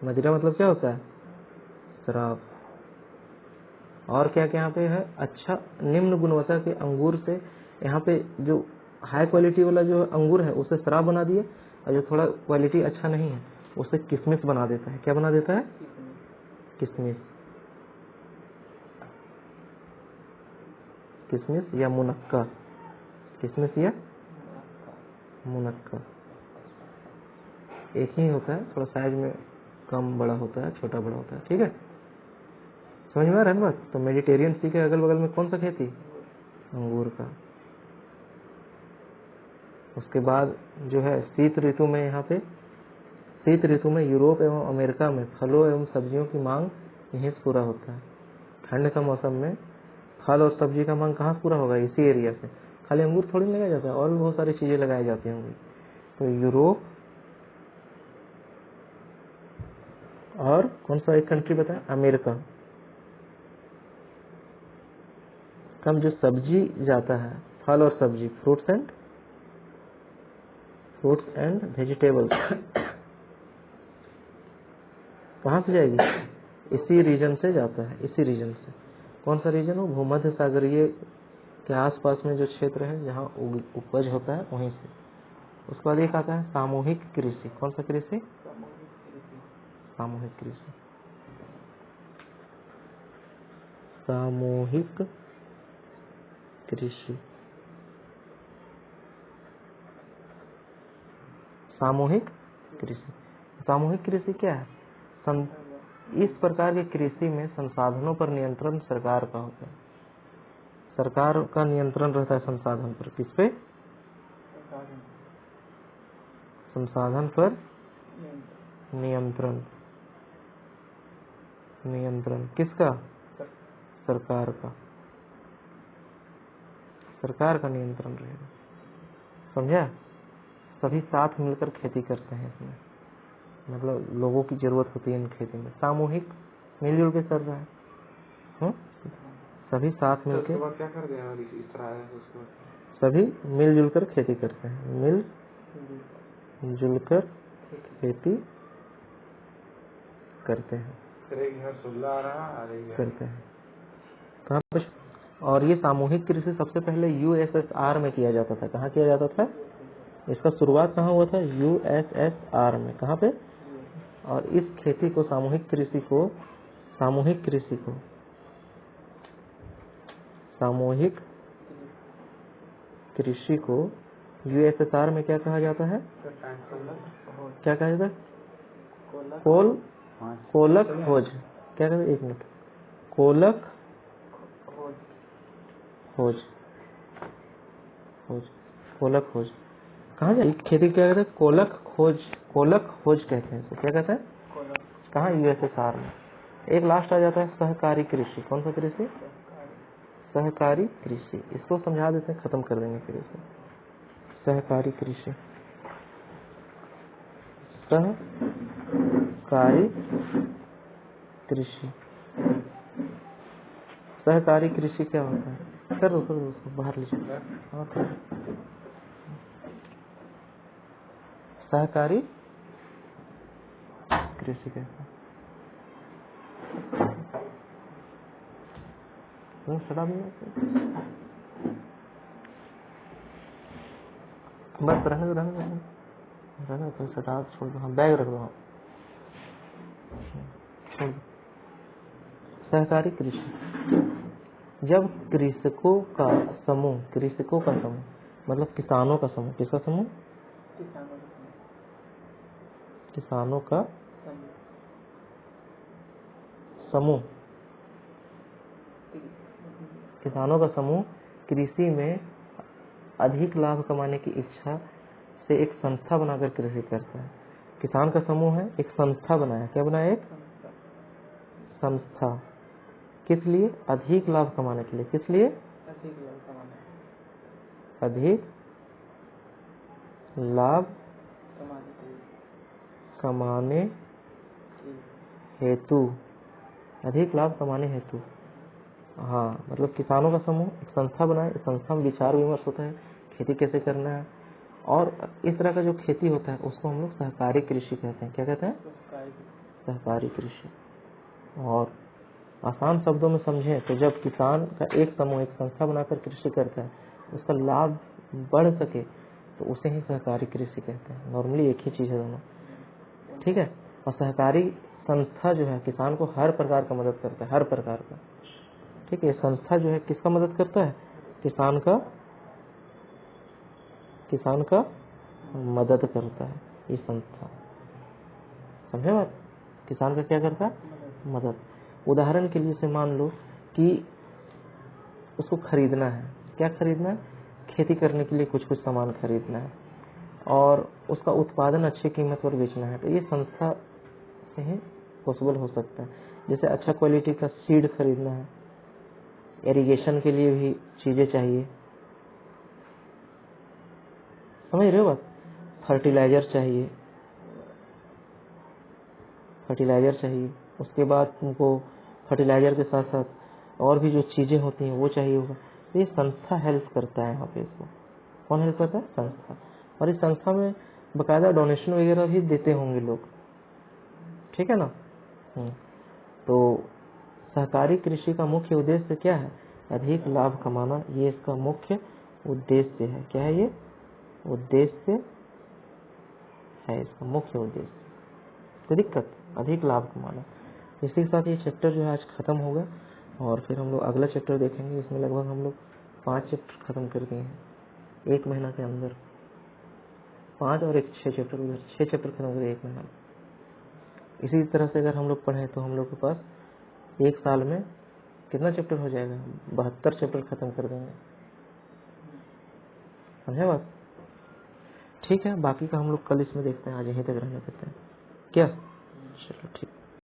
मदिरा मतलब क्या होता है? शराब। और क्या क्या यहाँ पे है? अच्छा निम्न गुणवत्ता के अंगूर से, यहाँ पे जो हाई क्वालिटी वाला जो अंगूर है उससे शराब बना दिए, और जो थोड़ा क्वालिटी अच्छा नहीं है उससे किशमिश बना देता है। क्या बना देता है? किशमिश। किशमिश या मुनक्का। किशमिश या मुनक्का एक ही होता है, थोड़ा साइज में कम बड़ा होता है, छोटा बड़ा होता है। ठीक है, समझ में आ रहा है बात? तो मेडिटेरियन सी के अगल बगल में कौन सा खेती? अंगूर का। उसके बाद जो है शीत ऋतु में, यहाँ पे शीत ऋतु में यूरोप एवं अमेरिका में फलों एवं सब्जियों की मांग यहीं से पूरा होता है। ठंड का मौसम में फल और सब्जी का मांग कहाँ पूरा होगा? इसी एरिया से। खाली अंगूर थोड़ी लगाया जाता है, और भी बहुत सारी चीजें लगाई जाती होंगी। तो यूरोप और कौन सा एक कंट्री बताएं? अमेरिका। कम जो सब्जी जाता है, फल और सब्जी, फ्रूट्स एंड वेजिटेबल्स, कहाँ से जाएगी? इसी रीजन से जाता है, इसी रीजन से। कौन सा रीजन हो? भूमध्य सागरीय के आसपास में जो क्षेत्र है जहाँ उपज होता है वहीं से। उसके बाद एक आता है सामूहिक कृषि। कौन सा कृषि? सामूहिक कृषि। सामूहिक कृषि। सामूहिक कृषि। सामूहिक कृषि क्या है? इस प्रकार की कृषि में संसाधनों पर नियंत्रण सरकार का होता है। सरकार का नियंत्रण रहता है संसाधन पर। किस पे? संसाधन पर नियंत्रण। नियंत्रण किसका? सरकार का। सरकार का नियंत्रण रहेगा। समझा? सभी साथ मिलकर खेती करते हैं इसमें, मतलब लोगों की जरूरत होती है इन खेती में। सामूहिक मिलजुल के चल रहा है। सभी साथ मिलकर क्या कर दिया इस तरह है उसको? सभी मिलजुल कर खेती करते हैं। मिलजुल कर खेती करते हैं। करते हैं। कहाँ पे? और ये सामूहिक कृषि सबसे पहले यूएसएसआर में किया जाता था। कहाँ किया जाता था? इसका शुरुआत कहाँ हुआ था? यूएसएसआर में। कहाँ पे? और इस खेती को सामूहिक कृषि को यूएसएसआर में क्या कहा जाता है? क्या कहा जाता है? कोलक खोज। क्या कहते हैं? एक मिनट। कोलक खोज। कहाँ जाए खेती? क्या कहते हैं? कोलक खोज कहते हैं इसे। क्या कहते हैं? कहाँ? यूएसएसआर में। एक लास्ट आ जाता है सहकारी कृषि। कौन सा कृषि? सहकारी कृषि। इसको समझा देते हैं, खत्म कर देंगे फिर इसे। सहकारी कृषि। सहकारी कृषि। सहकारी कृषि क्या होता है? कर दो उसको बाहर लीजिए। सहकारी कृषि कैसा? बस रहने दो, सटा छोड़ दो। बैग रख दो। सहकारी कृषि। जब कृषकों का समूह मतलब किसानों का समूह। किसका समूह? किसानों का समूह। किसानों का समूह कृषि में अधिक लाभ कमाने की इच्छा से एक संस्था बनाकर कृषि करता है। किसान का समूह है, एक संस्था बनाया। क्या बनाया? एक संस्था। किस लिए? अधिक लाभ कमाने के लिए। किस लिए? अधिक लाभ कमाने हेतु। अधिक लाभ कमाने हेतु हाँ, मतलब किसानों का समूह एक संस्था बनाए, इस संस्था में विचार विमर्श होता है, खेती कैसे करना है, और इस तरह का जो खेती होता है उसको हम लोग सहकारी कृषि कहते हैं। क्या कहते हैं? सहकारी कृषि। और आसान शब्दों में समझें तो जब किसान का एक समूह, एक संस्था बनाकर कृषि करता है, उसका लाभ बढ़ सके तो उसे ही सहकारी कृषि कहते हैं। नॉर्मली एक ही चीज़ है दोनों, ठीक है। और सहकारी संस्था जो है किसान को हर प्रकार का मदद करता है, हर प्रकार का, ठीक है। संस्था जो है किसका मदद करता है? किसान का मदद करता है ये संस्था, समझे बात? किसान का क्या करता है? मदद। उदाहरण के लिए से मान लो कि उसको खरीदना है, क्या खरीदना है? खेती करने के लिए कुछ सामान खरीदना है और उसका उत्पादन अच्छी कीमत पर बेचना है, तो ये संस्था से ही पॉसिबल हो सकता है। जैसे अच्छा क्वालिटी का सीड खरीदना है, इरिगेशन के लिए भी चीज़ें चाहिए, समझ रहे हो बात? फर्टिलाइजर चाहिए, उसके बाद तुमको फर्टिलाइजर के साथ साथ और भी जो चीज़ें होती हैं वो चाहिए होगा। तो ये संस्था हेल्प करता है यहाँ पे। इसको कौन हेल्प करता है? संस्था। और इस संस्था में बाकायदा डोनेशन वगैरह भी देते होंगे लोग, ठीक है ना। तो सहकारी कृषि का मुख्य उद्देश्य क्या है? अधिक लाभ कमाना, ये इसका मुख्य उद्देश्य है। क्या है ये? उद्देश्य है इसका, मुख्य उद्देश्य। कोई दिक्कत? अधिक लाभ कमाना। इसी के साथ ये चैप्टर जो है आज खत्म होगा और फिर हम लोग अगला चैप्टर देखेंगे। इसमें लगभग हम लोग 5 चैप्टर खत्म कर दिए हैं 1 महीना के अंदर। 5 और 1 6 चैप्टर, उधर 6 चैप्टर खत्म कर 1 महीना। इसी तरह से अगर हम लोग पढ़ें तो हम लोग के पास 1 साल में कितना चैप्टर हो जाएगा? 72 चैप्टर खत्म कर देंगे, समझे बात? ठीक है, बाकी का हम लोग कल इसमें देखते हैं। आज यहीं तक रहने देते हैं क्या?